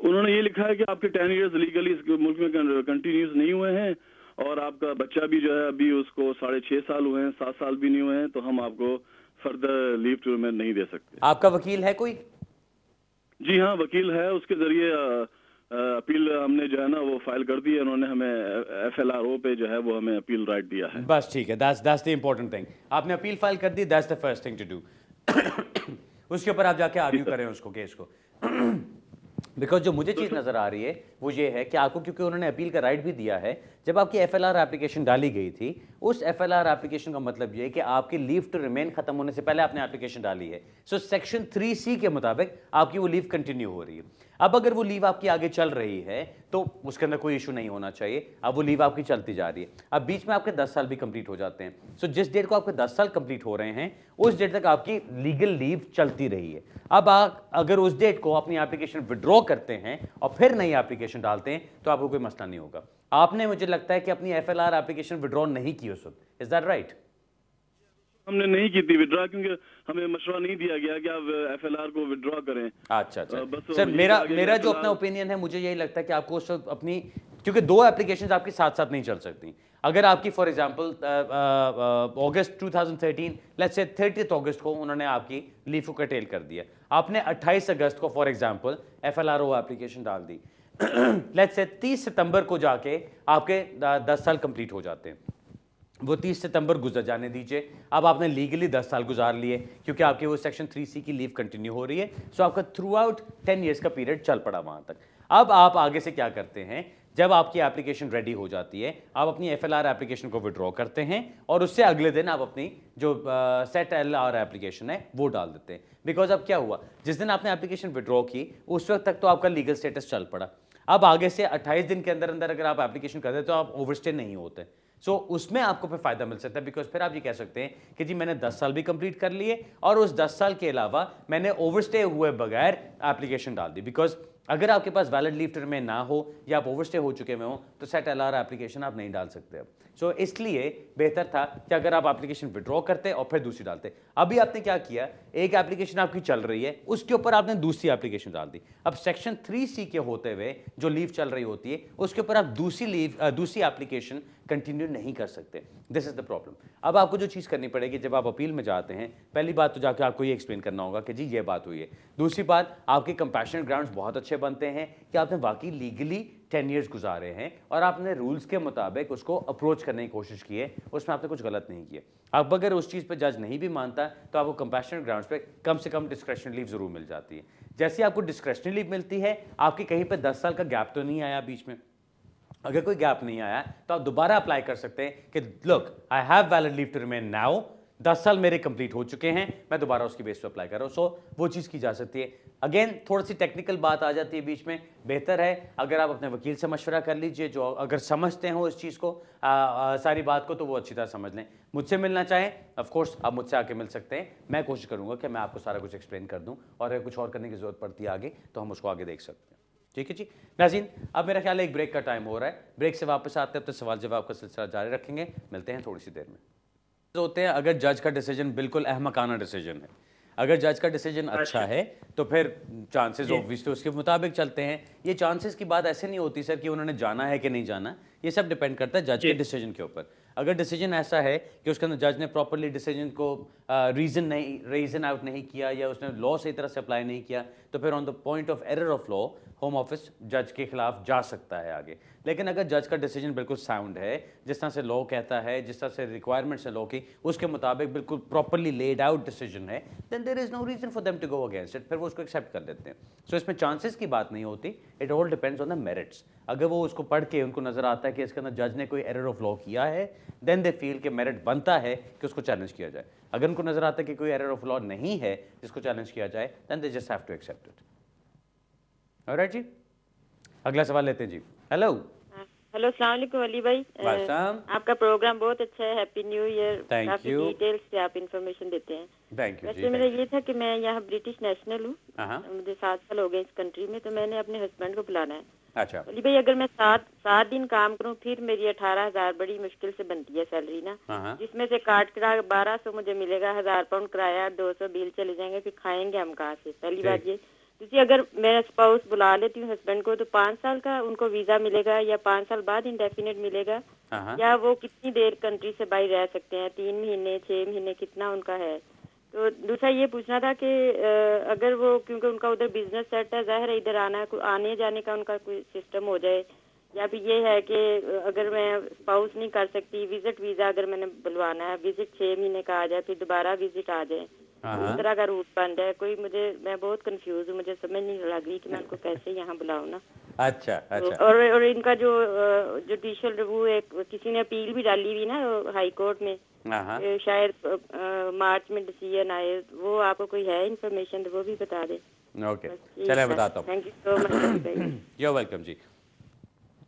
उन्होंने ये लिखा है कि आपके 10 इयर्स लीगली इस मुल्क में कंटिन्यूस नहीं हुए हैं और आपका बच्चा भी जो है अभी उसको 6.5 साल हुए हैं, 7 साल भी नहीं हुए हैं, तो हम आपको फर्दर लीव टू रिमेन नहीं दे सकते। आपका वकील है कोई? जी हाँ, वकील है, उसके जरिए अपील हमने जो है ना वो फाइल कर दी है। उन्होंने हमें FLRO पे जो है वो हमें अपील राइट दिया है। बस ठीक है, दैट्स द इंपॉर्टेंट थिंग। आपने अपील फाइल कर दी, that's the first thing to do. उसके ऊपर आप जाके आर्ग्यू करें उसको, केस को। बिकॉज जो मुझे चीज़ नज़र आ रही है वो ये है कि आपको, क्योंकि उन्होंने अपील का राइट भी दिया है, जब आपकी एफएलआर एप्लीकेशन डाली गई थी, उस एफएलआर एप्लीकेशन का मतलब ये है कि आपकी लीव टू रिमेन खत्म होने से पहले आपने एप्लीकेशन डाली है। सो सेक्शन 3C के मुताबिक आपकी वो लीव कंटिन्यू हो रही है। अब अगर वो लीव आपकी आगे चल रही है तो उसके अंदर कोई इशू नहीं होना चाहिए। अब वो लीव आपकी चलती जा रही है, अब बीच में आपके 10 साल भी कंप्लीट हो जाते हैं। सो जिस डेट को आपके 10 साल कंप्लीट हो रहे हैं उस डेट तक आपकी लीगल लीव चलती रही है। अब आप अगर उस डेट को अपनी एप्लीकेशन विड्रॉ करते हैं और फिर नई एप्लीकेशन डालते हैं तो आपको कोई मसला नहीं होगा। आपने, मुझे लगता है कि अपनी एफएलआर एप्लीकेशन विड्रॉ नहीं की उस वक्त, इज दैट राइट? हमने नहीं की थी विड्रॉ, क्योंकि हमें मशवरा नहीं दिया गया कि आप एफएलआर को विड्रॉ करें। अच्छा बस सर, यही मेरा कहा कि मेरा जो FLR अपना ओपिनियन है, मुझे यही लगता है कि आपको उस वक्त अपनी, क्योंकि दो एप्लीकेशंस आपकी साथ साथ नहीं चल सकती। अगर आपकी for example August 2013, let's say 30 अगस्त को उन्होंने आपकी लीव को कटेल कर दिया, आपने 28 अगस्त को फॉर एग्जांपल एफएलआरओ एप्लीकेशन डाल दी, लेट्स से 30 सितंबर को जाके आपके 10 साल कंप्लीट हो जाते हैं। वो 30 सितंबर गुजर जाने दीजिए, अब आपने लीगली 10 साल गुजार लिए क्योंकि आपकी वो सेक्शन 3C की लीव कंटिन्यू हो रही है। सो आपका थ्रू आउट 10 ईयर्स का पीरियड चल पड़ा वहां तक। अब आप आगे से क्या करते हैं, जब आपकी एप्लीकेशन रेडी हो जाती है, आप अपनी एफएलआर एप्लीकेशन को विड्रॉ करते हैं और उससे अगले दिन आप अपनी जो सेट एलआर एप्लीकेशन है वो डाल देते हैं। बिकॉज अब क्या हुआ, जिस दिन आपने एप्लीकेशन विड्रॉ की उस वक्त तक तो आपका लीगल स्टेटस चल पड़ा। अब आगे से 28 दिन के अंदर अंदर अगर आप एप्लीकेशन करते हैं तो आप ओवरस्टे नहीं होते। सो उसमें आपको फिर फायदा मिल सकता है, बिकॉज फिर आप ये कह सकते हैं कि जी मैंने 10 साल भी कंप्लीट कर लिए और उस 10 साल के अलावा मैंने ओवरस्टे हुए बगैर एप्लीकेशन डाल दी। बिकॉज अगर आपके पास वैलिड लीव टू रिमेन ना हो या आप ओवरस्टे हो चुके हुए हो तो सेट एलआर एप्लीकेशन आप नहीं डाल सकते अब। सो इसलिए बेहतर था कि अगर आप एप्लीकेशन विड्रॉ करते और फिर दूसरी डालते। अभी आपने क्या किया, एक एप्लीकेशन आपकी चल रही है, उसके ऊपर आपने दूसरी एप्लीकेशन डाल दी। अब सेक्शन 3C के होते हुए जो लीव चल रही होती है उसके ऊपर आप दूसरी एप्लीकेशन कंटिन्यू नहीं कर सकते। This is the problem. अब आपको जो चीज़ करनी पड़ेगी, जब आप अपील में जाते हैं, पहली बात तो जाकर आपको ये एक्सप्लेन करना होगा कि जी ये बात हुई है। दूसरी बात, आपके कंपैशनेट ग्राउंड्स बहुत अच्छे बनते हैं कि आपने वाकई लीगली 10 ईयर्स गुजारे हैं और आपने रूल्स के मुताबिक उसको अप्रोच करने की कोशिश की है, उसमें आपने कुछ गलत नहीं किया। अब अगर उस चीज़ पे जज नहीं भी मानता तो आपको कंपैशनेट ग्राउंड्स पे कम से कम डिस्क्रेशनरी लीव जरूर मिल जाती है। जैसे आपको डिस्क्रेशनरी लीव मिलती है, आपकी कहीं पे 10 साल का गैप तो नहीं आया बीच में। अगर कोई गैप नहीं आया तो आप दोबारा अप्लाई कर सकते हैं कि look I have valid leave to remain now, 10 साल मेरे कंप्लीट हो चुके हैं, मैं दोबारा उसकी बेस पे अप्लाई कर रहा हूँ। सो वो चीज़ की जा सकती है। अगेन थोड़ी सी टेक्निकल बात आ जाती है बीच में, बेहतर है अगर आप अपने वकील से मशवरा कर लीजिए, जो अगर समझते हो इस चीज़ को सारी बात को, तो वो अच्छी तरह समझ लें। मुझसे मिलना चाहें ऑफ कोर्स आप मुझसे आके मिल सकते हैं, मैं कोशिश करूँगा कि मैं आपको सारा कुछ एक्सप्लेन कर दूँ और अगर कुछ और करने की ज़रूरत पड़ती है आगे तो हम उसको आगे देख सकते हैं। ठीक है जी नाज़रीन, अब मेरा ख्याल है एक ब्रेक का टाइम हो रहा है, ब्रेक से वापस आते हैं तो सवाल जवाब का सिलसिला जारी रखेंगे। मिलते हैं थोड़ी सी देर में। होते हैं अगर जज का डिसीजन बिल्कुल अहमकाना डिसीजन है, अगर जज का डिसीजन अच्छा है तो फिर चांसेस ऑब्वियसली उसके मुताबिक चलते हैं। ये चांसेस की बात ऐसे नहीं होती सर कि उन्होंने जाना है कि नहीं जाना, ये सब डिपेंड करता है जज के डिसीजन के ऊपर। अगर डिसीजन ऐसा है कि उसके अंदर जज ने प्रॉपरली डिसीजन को रीजन आउट नहीं किया या उसने लॉ सही तरह से अप्लाई नहीं किया, तो फिर on the point of error of law home office जज के खिलाफ जा सकता है आगे। लेकिन अगर जज का डिसीजन बिल्कुल साउंड है, जिस तरह से लॉ कहता है, जिस तरह से रिक्वायरमेंट्स है लॉ की, उसके मुताबिक बिल्कुल प्रॉपरली लेड आउट डिसीजन है, then there is no reason for them to go against it, फिर वो उसको एक्सेप्ट कर लेते हैं। सो इसमें चांसेस की बात नहीं होती, it all depends on the merits. अगर वो उसको पढ़ के उनको नजर आता है कि इसके अंदर जज ने कोई एरर ऑफ लॉ किया है, देन दे फील कि मेरिट बनता है कि उसको चैलेंज किया जाए। अगर उनको नजर आता है कि कोई एरर ऑफ लॉ नहीं है जिसको चैलेंज किया जाए, then they just have to accept it. Alright जी, अगला सवाल लेते हैं जी। हेलो हेलो, अस्सलाम वालेकुम अली भाई। आपका प्रोग्राम बहुत अच्छा है, हैप्पी न्यू ईयर। काफी डिटेल्स से आप इंफॉर्मेशन देते हैं। Thank you. वैसे मेरा ये था कि मैं यहाँ ब्रिटिश नेशनल हूँ, मुझे 7 साल हो गए इस कंट्री में, तो मैंने अपने हस्बैंड को बुलाना है। अच्छा अली भाई, अगर मैं 7 दिन काम करूँ फिर मेरी 18,000 बड़ी मुश्किल से बनती है सैलरी ना, जिसमें से काट करा 1200 मुझे मिलेगा, 1000 पाउंड किराया, 200 बिल चले जाएंगे, फिर खाएंगे हम कहाँ से? पहली बात ये। दूसरी, अगर मैं स्पाउस बुला लेती हूँ हस्बैंड को, तो 5 साल का उनको वीजा मिलेगा या 5 साल बाद इंडेफिनेट मिलेगा, या वो कितनी देर कंट्री से बाहर रह सकते हैं? 3 महीने, 6 महीने, कितना उनका है? तो दूसरा ये पूछना था कि अगर वो, क्योंकि उनका उधर बिजनेस सेट है, जाहिर है इधर आने जाने का उनका कोई सिस्टम हो जाए, या फिर ये है कि अगर मैं स्पाउस नहीं कर सकती, विजिट वीजा अगर मैंने बुलवाना है, विजिट 6 महीने का आ जाए, फिर दोबारा विजिट आ जाए, इस तरह का रूट बन रहा है कोई, मैं बहुत कंफ्यूज हूँ, मुझे समझ नहीं लग रही कि मैं उनको कैसे यहाँ बुलाऊँ ना। अच्छा अच्छा। और इनका जो जुडिशियल रिव्यू है, किसी ने अपील भी डाली हुई ना हाई कोर्ट में, शायद मार्च में डिसीजन आए, वो आपको कोई है इन्फॉर्मेशन तो वो भी बता दें। ओके, चलिए बताता हूँ। Thank you so much. You welcome जी।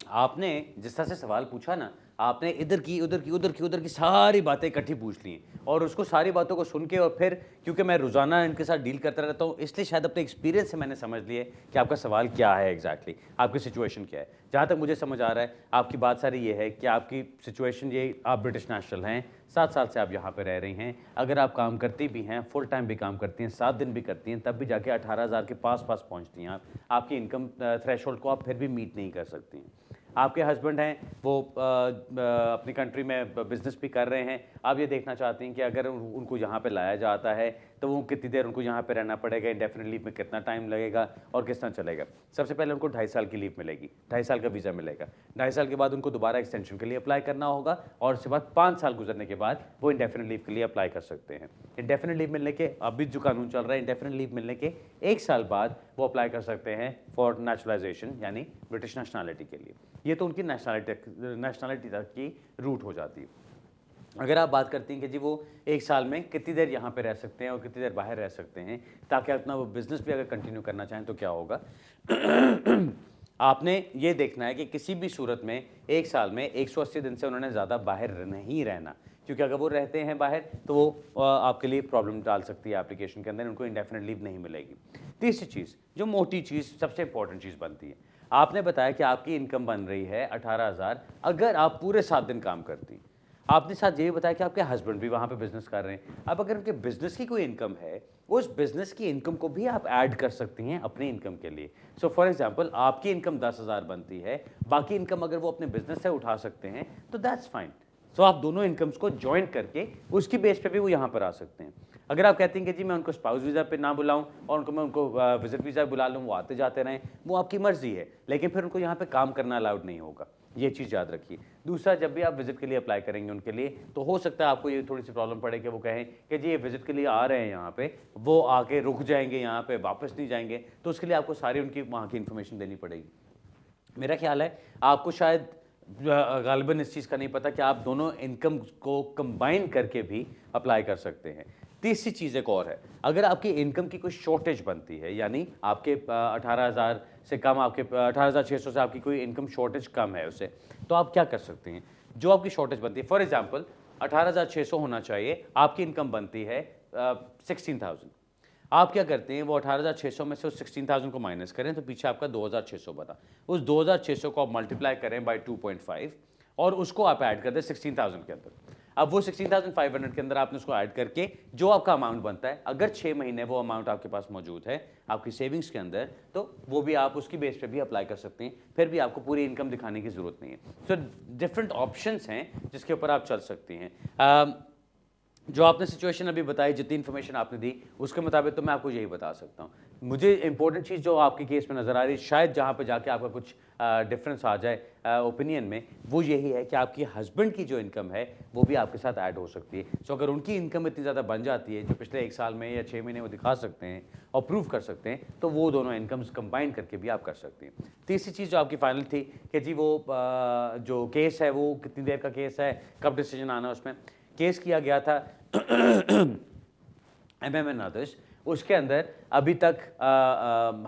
आपने जिस तरह से सवाल पूछा ना, आपने इधर की सारी बातें इकट्ठी पूछ ली और उसको सारी बातों को सुन के, और फिर क्योंकि मैं रोज़ाना इनके साथ डील करता रहता हूँ, इसलिए शायद अपने एक्सपीरियंस से मैंने समझ लिया कि आपका सवाल क्या है एग्जैक्टली, आपकी सिचुएशन क्या है। जहाँ तक मुझे समझ आ रहा है आपकी बात सारी ये है कि आपकी सिचुएशन ये, आप ब्रिटिश नेशनल हैं, 7 साल से आप यहाँ पे रह रही हैं, अगर आप काम करती भी हैं, फुल टाइम भी काम करती हैं, 7 दिन भी करती हैं, तब भी जाके 18,000 के पास पहुँचती हैं आप, आपकी इनकम थ्रेशोल्ड को आप फिर भी मीट नहीं कर सकती हैं। आपके हस्बैंड हैं वो अपनी कंट्री में बिजनेस भी कर रहे हैं, आप ये देखना चाहती हैं कि अगर उनको यहाँ पे लाया जाता है तो वो कितनी देर उनको यहाँ पे रहना पड़ेगा, इंडेफिनिट लीव में कितना टाइम लगेगा और किस तरह चलेगा। सबसे पहले उनको 2.5 साल की लीव मिलेगी, 2.5 साल का वीज़ा मिलेगा, 2.5 साल के बाद उनको दोबारा एक्सटेंशन के लिए अप्लाई करना होगा और उसके बाद 5 साल गुजरने के बाद वो इंडेफिनिट लीव के लिए अप्लाई कर सकते हैं। इंडेफिनिट लीव मिलने के, अभी जो कानून चल रहा है, इंडेफिनिट लीव मिलने के 1 साल बाद वो अप्लाई कर सकते हैं फॉर नेचुरलाइजेशन, यानी ब्रिटिश नेशनलिटी के लिए। ये तो उनकी नेशनलिटी तक की रूट हो जाती है। अगर आप बात करती हैं कि जी वो 1 साल में कितनी देर यहाँ पे रह सकते हैं और कितनी देर बाहर रह सकते हैं ताकि अपना वो बिज़नेस भी अगर कंटिन्यू करना चाहें तो क्या होगा, आपने ये देखना है कि किसी भी सूरत में 1 साल में 180 दिन से उन्होंने ज़्यादा बाहर नहीं रहना, क्योंकि अगर वो रहते हैं बाहर तो वो आपके लिए प्रॉब्लम डाल सकती है एप्लीकेशन के अंदर, उनको इंडेफिनिट लीव नहीं मिलेगी। तीसरी चीज़, जो मोटी चीज़, सबसे इंपॉर्टेंट चीज़ बनती है, आपने बताया कि आपकी इनकम बन रही है 18,000 अगर आप पूरे 7 दिन काम करती। आपने साथ ये भी बताया कि आपके हस्बैंड भी वहाँ पे बिजनेस कर रहे हैं। अब अगर उनके बिजनेस की कोई इनकम है, उस बिजनेस की इनकम को भी आप ऐड कर सकती हैं अपनी इनकम के लिए। सो फॉर एग्जांपल आपकी इनकम 10,000 बनती है, बाकी इनकम अगर वो अपने बिजनेस से उठा सकते हैं तो दैट्स फाइन। सो आप दोनों इनकम्स को ज्वाइन करके उसकी बेस पे भी वो यहाँ पर आ सकते हैं। अगर आप कहते हैं कि जी मैं उनको स्पाउस वीज़ा पे ना बुलाऊं और मैं उनको विजिट वीज़ा बुला लूँ, वो आते जाते रहें, वो आपकी मर्जी है, लेकिन फिर उनको यहाँ पे काम करना अलाउड नहीं होगा, ये चीज़ याद रखिए। दूसरा, जब भी आप विजिट के लिए अप्लाई करेंगे उनके लिए, तो हो सकता है आपको ये थोड़ी सी प्रॉब्लम पड़े कि वो कहें कि जी ये विजिट के लिए आ रहे हैं यहाँ पे, वो आके रुक जाएंगे यहाँ पे, वापस नहीं जाएंगे, तो उसके लिए आपको सारी उनकी वहाँ की इन्फॉर्मेशन देनी पड़ेगी। मेरा ख्याल है आपको शायद गालिबन इस चीज़ का नहीं पता कि आप दोनों इनकम को कंबाइन करके भी अप्लाई कर सकते हैं। तीसरी चीज़ एक और है, अगर आपकी इनकम की कोई शॉर्टेज बनती है, यानी आपके 18,000 से कम, आपके 18,600 से आपकी कोई इनकम शॉर्टेज कम है उससे, तो आप क्या कर सकते हैं। जो आपकी शॉर्टेज बनती है, फॉर एग्जांपल 18,600 होना चाहिए, आपकी इनकम बनती है 16,000, आप क्या करते हैं, वो 18,600 में से उस 16,000 को माइनस करें तो पीछे आपका 2,600 बना, उस 2,600 को आप मल्टीप्लाई करें बाय 2.5 और उसको आप ऐड कर दें 16,000 के अंदर। अब वो 16,500 के अंदर आपने उसको ऐड करके जो आपका अमाउंट बनता है, अगर 6 महीने वो अमाउंट आपके पास मौजूद है आपकी सेविंग्स के अंदर, तो वो भी आप उसकी बेस पे भी अप्लाई कर सकते हैं, फिर भी आपको पूरी इनकम दिखाने की ज़रूरत नहीं है। सो डिफरेंट ऑप्शंस हैं जिसके ऊपर आप चल सकती हैं। जो आपने सिचुएशन अभी बताई, जितनी इन्फॉर्मेशन आपने दी उसके मुताबिक तो मैं आपको यही बता सकता हूँ। मुझे इंपॉर्टेंट चीज़ जो आपके केस में नज़र आ रही है, शायद जहाँ पे जाके आपका कुछ डिफरेंस आ जाए ओपिनियन में, वो यही है कि आपकी हस्बैंड की जो इनकम है वो भी आपके साथ ऐड हो सकती है। सो अगर उनकी इनकम इतनी ज़्यादा बन जाती है जो पिछले 1 साल में या 6 महीने वो दिखा सकते हैं और प्रूव कर सकते हैं, तो वो दोनों इनकम्स कंबाइन करके भी आप कर सकते हैं। तीसरी चीज़ जो आपकी फाइनल थी कि जी वो जो केस है वो कितनी देर का केस है, कब डिसीजन आना, उसमें केस किया गया था MM आदेश, उसके अंदर अभी तक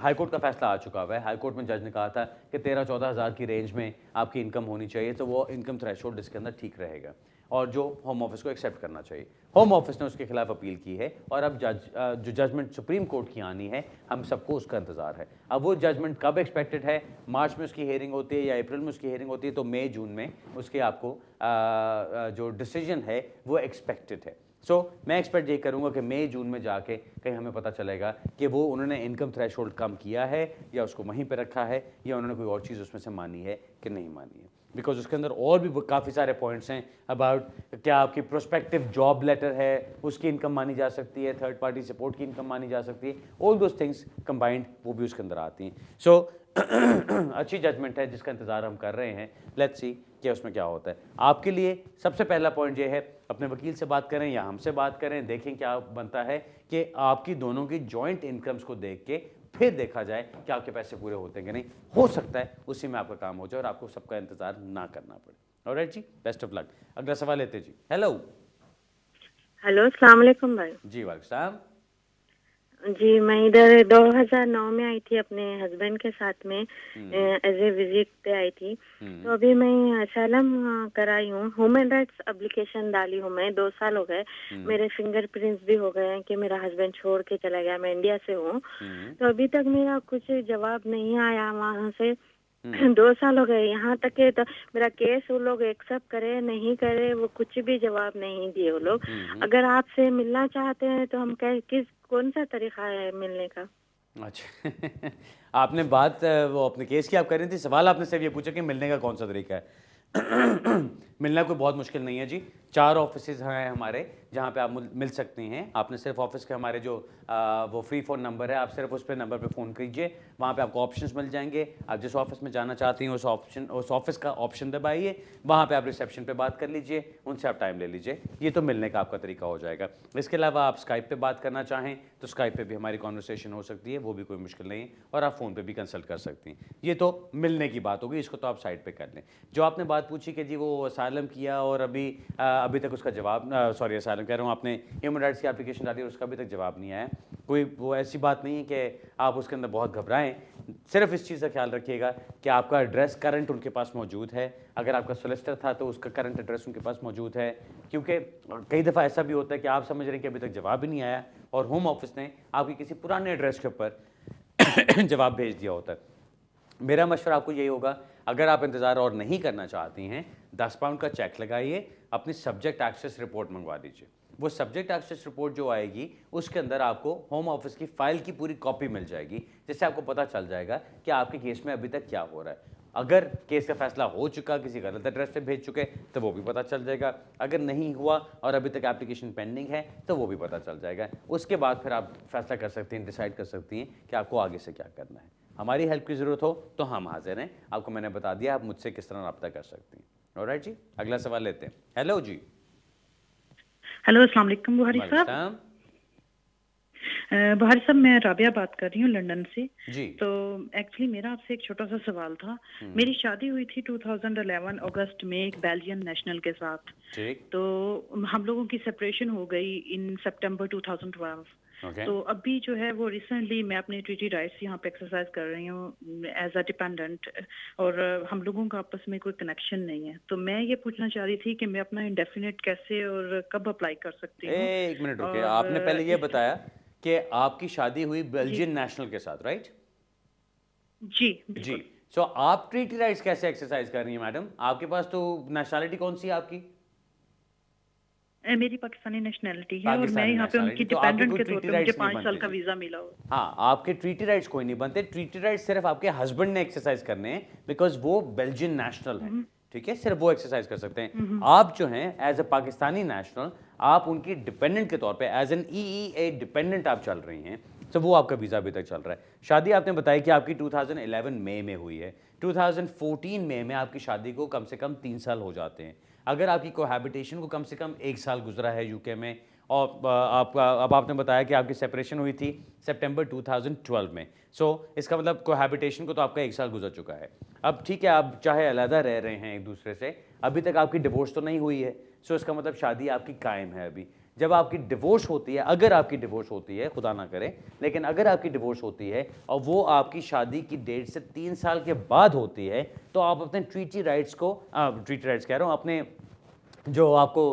हाईकोर्ट का फैसला आ चुका हुआ है। हाईकोर्ट में जज ने कहा था कि 13-14 हज़ार की रेंज में आपकी इनकम होनी चाहिए, तो वो इनकम थ्रेशोल्ड इसके अंदर ठीक रहेगा और जो होम ऑफिस को एक्सेप्ट करना चाहिए। होम ऑफिस ने उसके खिलाफ अपील की है और अब जो जजमेंट सुप्रीम कोर्ट की आनी है, हम सबको उसका इंतज़ार है। अब वो जजमेंट कब एक्सपेक्टेड है, मार्च में उसकी हियरिंग होती है या अप्रैल में उसकी हियरिंग होती है, तो मई जून में उसके आपको जो डिसीजन है वो एक्सपेक्टेड है। सो मैं एक्सपेक्ट ये करूँगा कि मई जून में जाके कहीं हमें पता चलेगा कि वो उन्होंने इनकम थ्रेशोल्ड कम किया है या उसको वहीं पे रखा है या उन्होंने कोई और चीज़ उसमें से मानी है कि नहीं मानी है। बिकॉज उसके अंदर और भी काफ़ी सारे पॉइंट्स हैं अबाउट क्या आपकी प्रोस्पेक्टिव जॉब लेटर है उसकी इनकम मानी जा सकती है, थर्ड पार्टी सपोर्ट की इनकम मानी जा सकती है, ऑल दोज थिंग्स कंबाइंड वो भी उसके अंदर आती हैं। सो अच्छी जजमेंट है जिसका इंतज़ार हम कर रहे हैं। लेट्स सी कि उसमें क्या होता है। आपके लिए सबसे पहला पॉइंट ये है अपने वकील से बात करें या हमसे बात करें, देखें क्या बनता है कि आपकी दोनों की जॉइंट इनकम्स को देख के फिर देखा जाए कि आपके पैसे पूरे होते हैं कि नहीं। हो सकता है उसी में आपका काम हो जाए और आपको सबका इंतजार ना करना पड़े। ऑलराइट जी, बेस्ट ऑफ लक। अगला सवाल लेते जी। हेलो अस्सलाम वालेकुम भाई। जी वालेकुम सलाम। जी, मैं इधर 2009 में आई थी अपने हस्बैंड के साथ में, एज ए विजिट पे आई थी। तो अभी मैं असलम कराई हूँ, ह्यूमन राइट्स एप्लीकेशन डाली हूँ मैं, 2 साल हो गए। मेरे फिंगरप्रिंट्स भी हो गए हैं कि मेरा हस्बैंड छोड़ के चला गया, मैं इंडिया से हूँ। तो अभी तक मेरा कुछ जवाब नहीं आया वहाँ से। 2 साल हो गए, यहाँ तक के तो मेरा केस वो लोग एक्सेप्ट करे नहीं करे, वो कुछ भी जवाब नहीं दिए वो लोग। अगर आपसे मिलना चाहते हैं तो हम कौन सा तरीका है मिलने का? अच्छा आपने बात वो अपने केस की आप कर रही थी, सवाल आपने सिर्फ ये पूछा कि मिलने का कौन सा तरीका है। मिलना कोई बहुत मुश्किल नहीं है जी। 4 ऑफिसेज हैं हमारे जहाँ पे आप मिल सकती हैं। आपने सिर्फ ऑफिस के हमारे जो वो फ्री फ़ोन नंबर है, आप सिर्फ उस पर नंबर पे फ़ोन कीजिए, वहाँ पे आपको ऑप्शंस मिल जाएंगे। आप जिस ऑफिस में जाना चाहती हैं उस ऑफिस का ऑप्शन दबाइए, वहाँ पे आप रिसेप्शन पे बात कर लीजिए, उनसे आप टाइम ले लीजिए। ये तो मिलने का आपका तरीका हो जाएगा। इसके अलावा आप स्काइप पे बात करना चाहें तो स्काइप पे भी हमारी कॉन्वर्सेशन हो सकती है, वो भी कोई मुश्किल नहीं है, और आप फ़ोन पे भी कंसल्ट कर सकती हैं। ये तो मिलने की बात होगी, इसको तो आप साइड पे कर लें। जो आपने बात पूछी कि जी वो असाइलम किया और अभी तक उसका जवाब, सॉरी असाइलम कह रहा हूँ, आपने ह्यूमन राइट्स की एप्लीकेशन डाली और उसका अभी तक जवाब नहीं आया। कोई वो ऐसी बात नहीं है कि आप उसके अंदर बहुत घबराएं। सिर्फ इस चीज़ का ख्याल रखिएगा कि आपका एड्रेस करंट उनके पास मौजूद है। अगर आपका सोलिसिटर था तो उसका करंट एड्रेस उनके पास मौजूद है, क्योंकि कई दफ़ा ऐसा भी होता है कि आप समझ रहे हैं कि अभी तक जवाब ही नहीं आया और होम ऑफिस ने आपके किसी पुराने एड्रेस के ऊपर जवाब भेज दिया होता है। मेरा मशवरा आपको यही होगा, अगर आप इंतज़ार और नहीं करना चाहती हैं, 10 पाउंड का चेक लगाइए, अपनी सब्जेक्ट एक्सेस रिपोर्ट मंगवा दीजिए। वो सब्जेक्ट एक्सेस रिपोर्ट जो आएगी उसके अंदर आपको होम ऑफिस की फ़ाइल की पूरी कॉपी मिल जाएगी, जिससे आपको पता चल जाएगा कि आपके केस में अभी तक क्या हो रहा है। अगर केस का फैसला हो चुका, किसी गलत एड्रेस पे भेज चुके, तो वो भी पता चल जाएगा। अगर नहीं हुआ और अभी तक एप्लीकेशन पेंडिंग है तो वो भी पता चल जाएगा। उसके बाद फिर आप फैसला कर सकती हैं, डिसाइड कर सकती हैं कि आपको आगे से क्या करना है। हमारी हेल्प की ज़रूरत हो तो हम हाजिर हैं। आपको मैंने बता दिया आप मुझसे किस तरह रब्ता कर सकती हैं। ऑलराइट जी, अगला सवाल लेते हैं। हेलो जी। हेलो, अस्सलाम वालेकुम बुहारी साहब। बुहारी साहब, मैं राबिया बात कर रही हूँ लंदन से जी। तो एक्चुअली मेरा आपसे एक छोटा सा सवाल था। मेरी शादी हुई थी 2011 अगस्त में एक बेल्जियन नेशनल के साथ। ठीक। तो हम लोगों की सेपरेशन हो गई इन सितंबर 2012। तो अभी जो है वो रिसेंटली मैं अपने ट्रीटी राइट्स यहाँ पे एक्सरसाइज कर रही हूँ एज अ डिपेंडेंट, और हम लोगों का आपस में कोई कनेक्शन नहीं है। तो मैं ये पूछना चाह रही थी कि मैं अपना इंडेफिनिट कैसे और कब अप्लाई कर सकती हूँ। एक मिनट रुकिए, आपने पहले ये बताया कि आपकी शादी हुई बेल्जियन नेशनल के साथ, राइट? जी जी। सो आप ट्रीटी राइट्स कैसे एक्सरसाइज कर रही हैं मैडम? आपके पास तो नेशनैलिटी कौन सी है आपकी? मेरी पाकिस्तानी नेशनैलिटी है और मैं यहाँ पे उनकी डिपेंडेंट के तौर पे मुझे 5 साल का वीजा मिला हो। हाँ, आपके ट्रीटी राइट्स कोई नहीं बनते। ट्रीटी राइट्स सिर्फ आपके हस्बैंड ने एक्सरसाइज करने हैं, बिकॉज वो बेल्जियन नेशनल है। ठीक है, सिर्फ वो एक्सरसाइज कर सकते हैं। आप जो हैं एज अ पाकिस्तानी नेशनल, आप उनकी डिपेंडेंट के तौर पे एज एन EEA डिपेंडेंट आप चल रही हैं, तो वो आपका वीज़ा अभी तक चल रहा है। शादी आपने बताया कि आपकी 2011 मई में हुई है। 2014 मई में आपकी शादी को कम से कम 3 साल हो जाते हैं। अगर आपकी कोहैबिटेशन को कम से कम 1 साल गुजरा है यूके में, और आपने बताया कि आपकी सेपरेशन हुई थी सितंबर 2012 में, सो इसका मतलब कोहैबिटेशन को तो आपका 1 साल गुजर चुका है। अब ठीक है, आप चाहे अलहदा रह रहे हैं एक दूसरे से, अभी तक आपकी डिवोर्स तो नहीं हुई है, सो इसका मतलब शादी आपकी कायम है अभी। जब आपकी डिवोर्स होती है, अगर आपकी डिवोर्स होती है, खुदा ना करे, लेकिन अगर आपकी डिवोर्स होती है और वो आपकी शादी की डेट से 3 साल के बाद होती है, तो आप अपने ट्रीटी राइट्स को, ट्रीटी राइट्स कह रहा हूँ, अपने जो आपको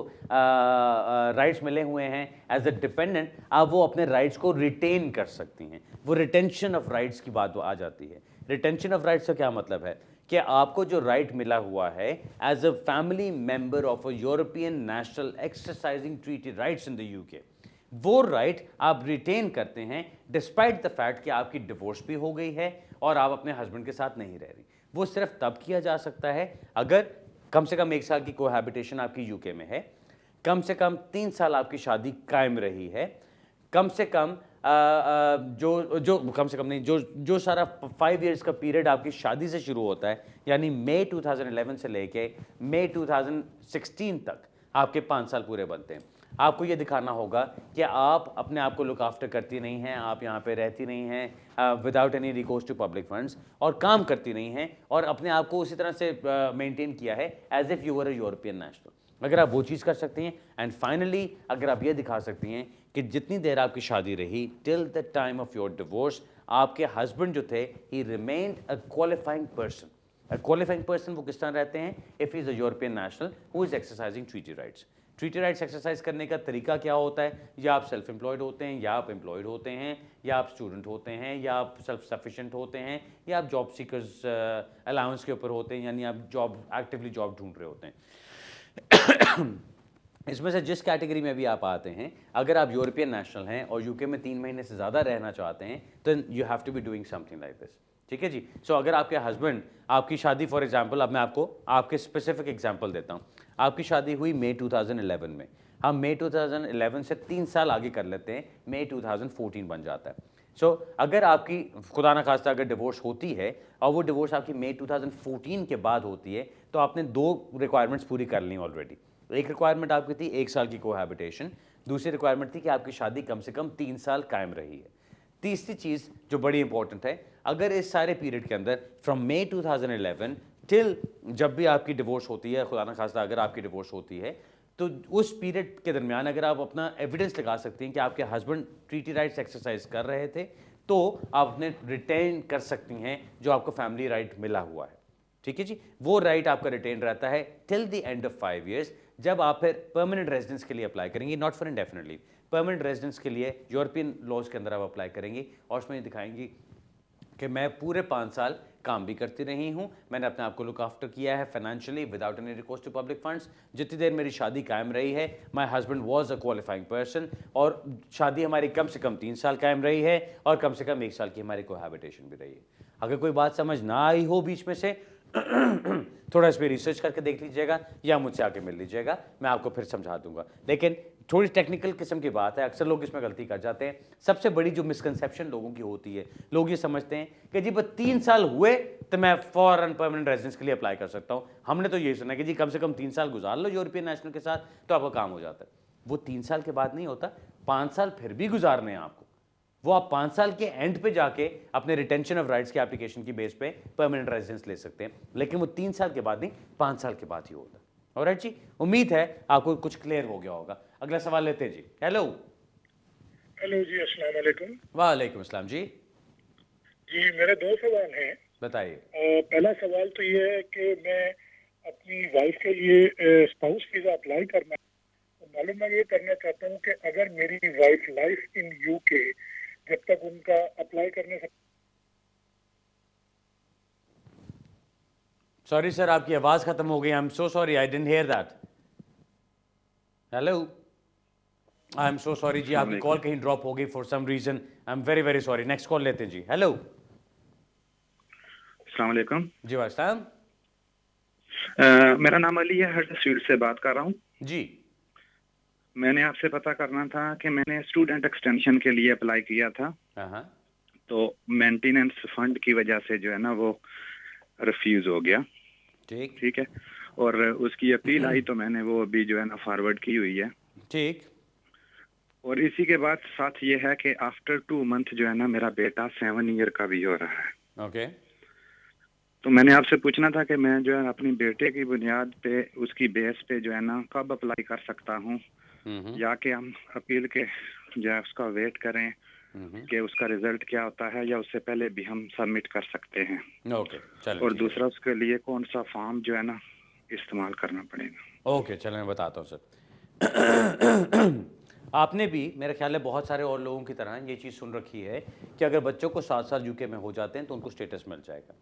राइट्स मिले हुए हैं एज अ डिपेंडेंट, आप वो अपने राइट्स को रिटेन कर सकती हैं। वो रिटेंशन ऑफ राइट्स की बात आ जाती है। रिटेंशन ऑफ राइट्स का क्या मतलब है कि आपको जो राइट मिला हुआ है as a family member of a European national exercising treaty rights in the UK, वो राइट आप रिटेन करते हैं डिस्पाइट द फैक्ट कि आपकी डिवोर्स भी हो गई है और आप अपने हस्बैंड के साथ नहीं रह रही। वो सिर्फ तब किया जा सकता है अगर कम से कम 1 साल की कोहैबिटेशन आपकी यूके में है, कम से कम 3 साल आपकी शादी कायम रही है, कम से कम कम से कम नहीं, जो सारा 5 इयर्स का पीरियड आपकी शादी से शुरू होता है, यानी मई 2011 से लेके मई 2016 तक, आपके 5 साल पूरे बनते हैं। आपको ये दिखाना होगा कि आप अपने आप को लुक आफ्टर करती नहीं हैं, आप यहाँ पे रहती नहीं हैं without any recourse to public funds, और काम करती नहीं हैं और अपने आप को उसी तरह से मेंटेन किया है as if you were a European national. अगर आप वो चीज़ कर सकती हैं, एंड फाइनली अगर आप ये दिखा सकती हैं कि जितनी देर आपकी शादी रही till the time of your divorce, आपके हस्बैंड जो थे ही रिमेन्ड अ क्वालिफाइंग पर्सन। अ क्वालिफाइंग पर्सन वो किस तरह रहते हैं? If he is a European national who is exercising treaty rights. Treaty rights exercise करने का तरीका क्या होता है? या आप सेल्फ एम्प्लॉयड होते हैं, या आप एम्प्लॉयड होते हैं, या आप स्टूडेंट होते हैं, या आप सेल्फ सफिशिएंट होते हैं, या आप जॉब सीकर्स अलाउंस के ऊपर होते हैं, यानी आप एक्टिवली जॉब ढूंढ रहे होते हैं। इसमें से जिस कैटेगरी में भी आप आते हैं, अगर आप यूरोपियन नेशनल हैं और यूके में 3 महीने से ज़्यादा रहना चाहते हैं, तो you have to be doing something like this. ठीक है जी। सो अगर आपके हस्बैंड, आपकी शादी फॉर एग्जांपल, अब मैं आपको आपके स्पेसिफिक एग्जांपल देता हूँ। आपकी शादी हुई मई 2011 में, हम मई 2011 से 3 साल आगे कर लेते हैं, मई 2014 बन जाता है। सो अगर आपकी खुदा न खास्ता अगर डिवोर्स होती है और वो डिवोर्स आपकी मई 2014 के बाद होती है, तो आपने 2 रिक्वायरमेंट्स पूरी कर ली ऑलरेडी। एक रिक्वायरमेंट आपकी थी 1 साल की कोहैबिटेशन, दूसरी रिक्वायरमेंट थी कि आपकी शादी कम से कम 3 साल कायम रही है। तीसरी चीज़ जो बड़ी इंपॉर्टेंट है, अगर इस सारे पीरियड के अंदर फ्रॉम मई 2011 टिल जब भी आपकी डिवोर्स होती है, खुदा न खास्ता अगर आपकी डिवोर्स होती है, तो उस पीरियड के दरमियान अगर आप अपना एविडेंस लगा सकती हैं कि आपके हस्बैंड ट्रीटी राइट्स एक्सरसाइज कर रहे थे, तो आप अपने रिटेन कर सकती हैं जो आपको फैमिली राइट मिला हुआ है। ठीक है जी। वो राइट आपका रिटेन रहता है till the end of 5 years, जब आप फिर परमानेंट रेजिडेंस के लिए अप्लाई करेंगे, नॉट फॉर इंडेफिनिटली, परमानेंट रेजिडेंस के लिए यूरोपियन लॉज के अंदर आप अप्लाई करेंगे और उसमें दिखाएंगी कि मैं पूरे 5 साल काम भी करती रही हूँ, मैंने अपने आप को लुक आफ्टर किया है financially without any recourse to public funds, जितनी देर मेरी शादी कायम रही है, my husband was a qualifying person, और शादी हमारी कम से कम 3 साल कायम रही है और कम से कम 1 साल की हमारी कोहैबिटेशन भी रही है। अगर कोई बात समझ ना आई हो बीच में से थोड़ा इस पर रिसर्च करके देख लीजिएगा या मुझसे आके मिल लीजिएगा, मैं आपको फिर समझा दूंगा। लेकिन थोड़ी टेक्निकल किस्म की बात है, अक्सर लोग इसमें गलती कर जाते हैं। सबसे बड़ी जो मिसकंसेप्शन लोगों की होती है, लोग ये समझते हैं कि जी बस 3 साल हुए तो मैं फॉरन परमानेंट रेजिडेंस के लिए अप्लाई कर सकता हूँ। हमने तो ये सुना कि जी कम से कम 3 साल गुजार लो यूरोपियन नेशनल के साथ तो आपका काम हो जाता है। वो 3 साल के बाद नहीं होता, 5 साल फिर भी गुजारने हैं आपको। वो आप 5 साल के एंड पे जाके अपने रिटेंशन ऑफ राइट्स की एप्लीकेशन की बेस पे परमानेंट रेजिडेंस ले सकते हैं, लेकिन वो 3 साल के बाद नहीं, 5 साल के बाद ही होता है। ऑलराइट जी, उम्मीद है आपको कुछ क्लियर हो गया होगा। अगला सवाल लेते हैं जी। हेलो जी, अस्सलाम वालेकुम। वालेकुम अस्सलाम जी। जी, मेरे 2 सवाल हैं। बताइए। पहला सवाल तो ये है कि मैं अपनी वाइफ के लिए स्पाउस वीजा अप्लाई करना, तो मालूम मैं ये करना चाहता हूँ कि अगर मेरी वाइफ लाइफ इन यूके, जब तक उनका अप्लाई करने से। सॉरी सर, आपकी आवाज खत्म हो गई। I am so sorry, I didn't hear that. Hello, I am so sorry जी, आपकी कॉल कहीं ड्रॉप हो गई for some reason. I am very very sorry. Next call लेते हैं जी। हेलो, अस्सलाम वालेकुम जी वास्तान। मेरा नाम अली है, हडर्सफील्ड से बात कर रहा हूँ जी। मैंने आपसे पता करना था कि मैंने स्टूडेंट एक्सटेंशन के लिए अप्लाई किया था, तो मेंटेनेंस फंड की वजह से जो है ना वो रिफ्यूज हो गया। ठीक है, और उसकी अपील आई तो मैंने वो अभी जो है ना फॉरवर्ड की हुई है। ठीक। और इसी के बाद साथ ये है कि आफ्टर 2 मंथ जो है ना मेरा बेटा 7 ईयर का भी हो रहा है। ओके। तो मैंने आपसे पूछना था कि मैं जो है अपनी बेटे की बुनियाद पे, उसकी बेस पे जो है ना कब अप्लाई कर सकता हूँ, या कि हम अपील के जो है उसका वेट करें कि उसका रिजल्ट क्या होता है, या उससे पहले भी हम सबमिट कर सकते हैं। ओके, चलो। और दूसरा, उसके लिए कौन सा फॉर्म जो है ना इस्तेमाल करना पड़ेगा। ओके, चलो मैं बताता हूँ सर। आपने भी मेरे ख्याल है बहुत सारे और लोगों की तरह ये चीज़ सुन रखी है कि अगर बच्चों को 7 साल यूके में हो जाते हैं तो उनको स्टेटस मिल जाएगा।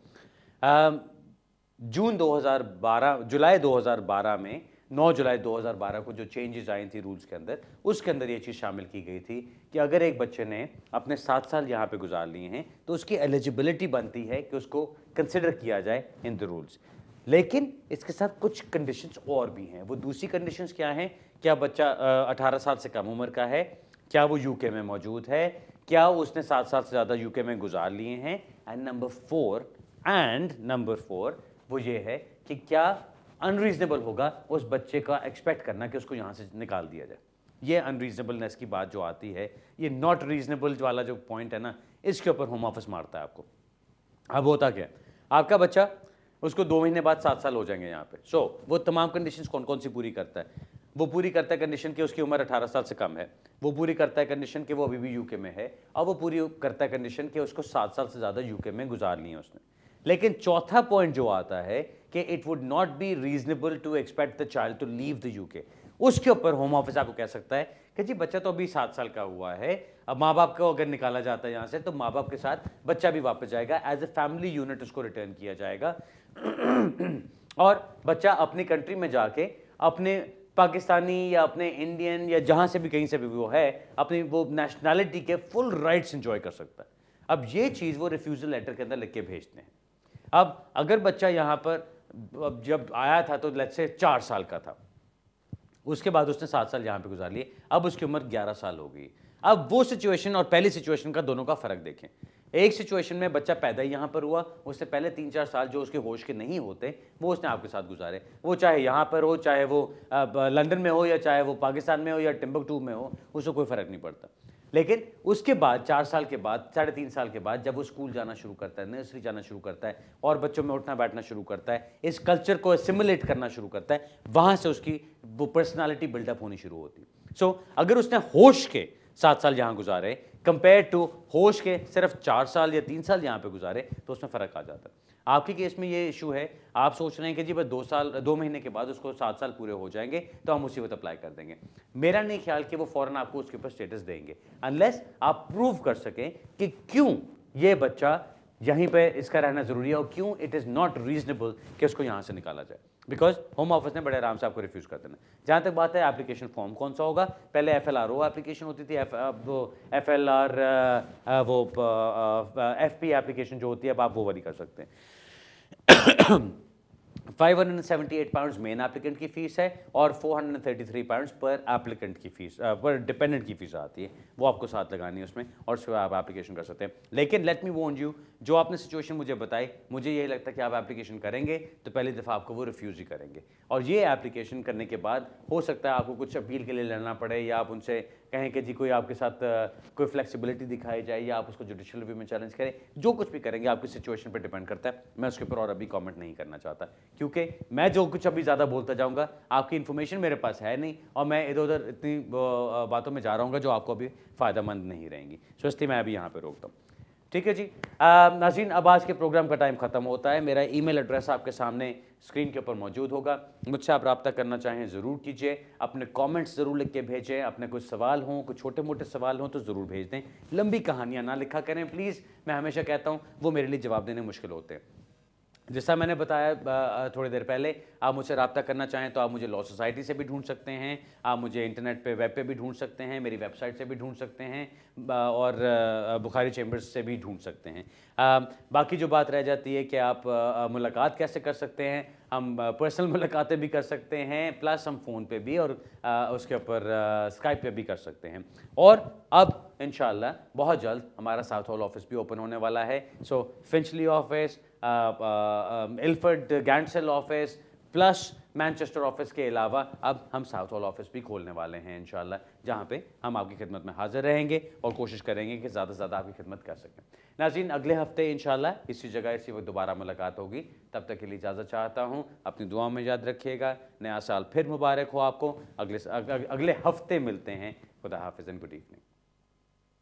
जुलाई 2012 में 9 जुलाई 2012 को जो चेंजेस आई थी रूल्स के अंदर, उसके अंदर ये चीज़ शामिल की गई थी कि अगर एक बच्चे ने अपने 7 साल यहाँ पे गुजार लिए हैं तो उसकी एलिजिबिलिटी बनती है कि उसको कंसिडर किया जाए इन द रूल्स। लेकिन इसके साथ कुछ कंडीशंस और भी हैं। वो दूसरी कंडीशंस क्या हैं? क्या बच्चा 18 साल से कम उम्र का है, क्या वो यूके में मौजूद है, क्या उसने 7 साल से ज़्यादा यूके में गुजार लिए हैं, एंड नंबर 4 वो ये है कि क्या अनरीजनेबल होगा उस बच्चे का एक्सपेक्ट करना कि उसको यहाँ से निकाल दिया जाए। ये अनरीजनेबलनेस की बात जो आती है, ये नॉट रीजनेबल वाला जो पॉइंट है ना, इसके ऊपर होम ऑफिस मारता है आपको। अब होता क्या है, आपका बच्चा, उसको 2 महीने बाद 7 साल हो जाएंगे यहाँ पे। वो तमाम कंडीशंस कौन कौन सी पूरी करता है? वो पूरी करता है कंडीशन कि उसकी उम्र 18 साल से कम है, वो पूरी करता है कंडीशन कि वो अभी भी यूके में है, और वो पूरी करता है कंडीशन कि उसको 7 साल से ज़्यादा यूके में गुजारनी है उसने। लेकिन चौथा पॉइंट जो आता है कि it would not be reasonable to expect the child to leave the UK, उसके ऊपर होम ऑफिस आपको कह सकता है कि जी बच्चा तो अभी 7 साल का हुआ है, अब माँ बाप को अगर निकाला जाता है यहाँ से तो माँ बाप के साथ बच्चा भी वापस जाएगा, एज ए फैमिली यूनिट उसको रिटर्न किया जाएगा और बच्चा अपनी कंट्री में जाके अपने पाकिस्तानी या अपने इंडियन या जहाँ से भी कहीं से भी वो है, अपनी वो नेशनैलिटी के फुल राइट्स एंजॉय कर सकता है। अब ये चीज़ वो रिफ्यूज़ल लेटर के अंदर लिख के भेजते हैं। अब अगर बच्चा यहाँ पर जब आया था तो लेट्स से 4 साल का था, उसके बाद उसने 7 साल यहाँ पे गुजार लिए, अब उसकी उम्र 11 साल हो गई। अब वो सिचुएशन और पहली सिचुएशन का दोनों का फ़र्क देखें। एक सिचुएशन में बच्चा पैदा ही यहाँ पर हुआ, उससे पहले 3-4 साल जो उसके होश के नहीं होते वो उसने आपके साथ गुजारे, वो चाहे यहाँ पर हो, चाहे वो लंदन में हो, या चाहे वो पाकिस्तान में हो या टिम्बकटू में हो, उसको कोई फ़र्क नहीं पड़ता। लेकिन उसके बाद 4 साल के बाद, 3.5 साल के बाद जब वो स्कूल जाना शुरू करता है, नर्सरी जाना शुरू करता है और बच्चों में उठना बैठना शुरू करता है, इस कल्चर को एसिमुलेट करना शुरू करता है, वहाँ से उसकी वो पर्सनालिटी बिल्डअप होनी शुरू होती है। सो अगर उसने होश के 7 साल यहाँ गुजारे कंपेयर टू होश के सिर्फ 4 साल या 3 साल यहाँ पे गुजारे, तो उसमें फ़र्क आ जाता है। आपके केस में ये इशू है, आप सोच रहे हैं कि जी बस 2 महीने के बाद उसको 7 साल पूरे हो जाएंगे तो हम उसी वक्त अप्लाई कर देंगे। मेरा नहीं ख्याल कि वो फ़ौरन आपको उसके ऊपर स्टेटस देंगे अनलेस आप प्रूव कर सकें कि क्यों ये बच्चा यहीं पे इसका रहना ज़रूरी है और क्यों इट इज़ नॉट रीजनेबल कि उसको यहाँ से निकाला जाए, बिकॉज होम ऑफिस ने बड़े आराम से आपको रिफ्यूज़ कर देना। जहाँ तक बात है एप्लीकेशन फॉर्म कौन सा होगा, पहले FLRO एप्लीकेशन होती थी, FLR वो FP एप्लीकेशन जो होती है, अब आप वो वाली कर सकते हैं। £578 मेन एप्लीकेंट की फ़ीस है और £433 पर एप्लीकेंट की फ़ीस, पर डिपेंडेंट की फ़ीस आती है, वो आपको साथ लगानी है उसमें, और उसके बाद आप एप्लीकेशन कर सकते हैं। लेकिन लेट मी वॉर्न यू, जो आपने सिचुएशन मुझे बताई, मुझे यही लगता है कि आप एप्लीकेशन करेंगे तो पहली दफ़ा आपको वो रिफ्यूज़ ही करेंगे, और ये एप्लीकेशन करने के बाद हो सकता है आपको कुछ अपील के लिए लड़ना पड़े, या आप उनसे कहें कि जी कोई आपके साथ कोई फ्लेक्सिबिलिटी दिखाई जाए, या आप उसको जुडिशियल रिव्यू में चैलेंज करें। जो कुछ भी करेंगे आपकी सिचुएशन पर डिपेंड करता है। मैं उसके ऊपर और अभी कॉमेंट नहीं करना चाहता, क्योंकि मैं जो कुछ अभी ज़्यादा बोलता जाऊँगा, आपकी इन्फॉर्मेशन मेरे पास है नहीं, और मैं इधर उधर इतनी बातों में जा रहा हूँ जो आपको अभी फ़ायदेमंद नहीं रहेंगी। सो इसलिए मैं अभी यहाँ पर रोकता हूँ। ठीक है जी नाज़रीन, अब आज के प्रोग्राम का टाइम ख़त्म होता है। मेरा ईमेल एड्रेस आपके सामने स्क्रीन के ऊपर मौजूद होगा। मुझसे आप रब्ता करना चाहें ज़रूर कीजिए, अपने कमेंट्स ज़रूर लिख के भेजें, अपने कुछ सवाल हों, कुछ छोटे मोटे सवाल हों तो ज़रूर भेज दें। लंबी कहानियाँ ना लिखा करें प्लीज़, मैं हमेशा कहता हूँ वो मेरे लिए जवाब देने मुश्किल होते हैं। जैसा मैंने बताया थोड़ी देर पहले, आप मुझसे रब्ता करना चाहें तो आप मुझे लॉ सोसाइटी से भी ढूंढ सकते हैं, आप मुझे इंटरनेट पे वेब पे भी ढूंढ सकते हैं, मेरी वेबसाइट से भी ढूंढ सकते हैं, और बुखारी चैम्बर्स से भी ढूंढ सकते हैं। बाकी जो बात रह जाती है कि आप मुलाकात कैसे कर सकते हैं, हम पर्सनल मुलाकातें भी कर सकते हैं, प्लस हम फ़ोन पे भी और उसके ऊपर स्काइप पे भी कर सकते हैं। और अब इंशाल्लाह बहुत जल्द हमारा साउथ हॉल ऑफिस भी ओपन होने वाला है। So Finchley office, Ilford Gants Hill office plus Manchester office के अलावा अब हम साउथ हॉल ऑफिस भी खोलने वाले हैं इंशाल्लाह, जहां पे हम आपकी खिदमत में हाजिर रहेंगे और कोशिश करेंगे कि ज़्यादा से ज़्यादा आपकी खिदमत कर सकें। नाज़रीन, अगले हफ्ते इंशाल्लाह इसी जगह इसी वक्त दोबारा मुलाकात होगी। तब तक के लिए इजाज़त चाहता हूँ, अपनी दुआ में याद रखिएगा। नया साल फिर मुबारक हो आपको। अगले हफ्ते मिलते हैं। खुदा हाफिज़ एंड गुड इवनिंग।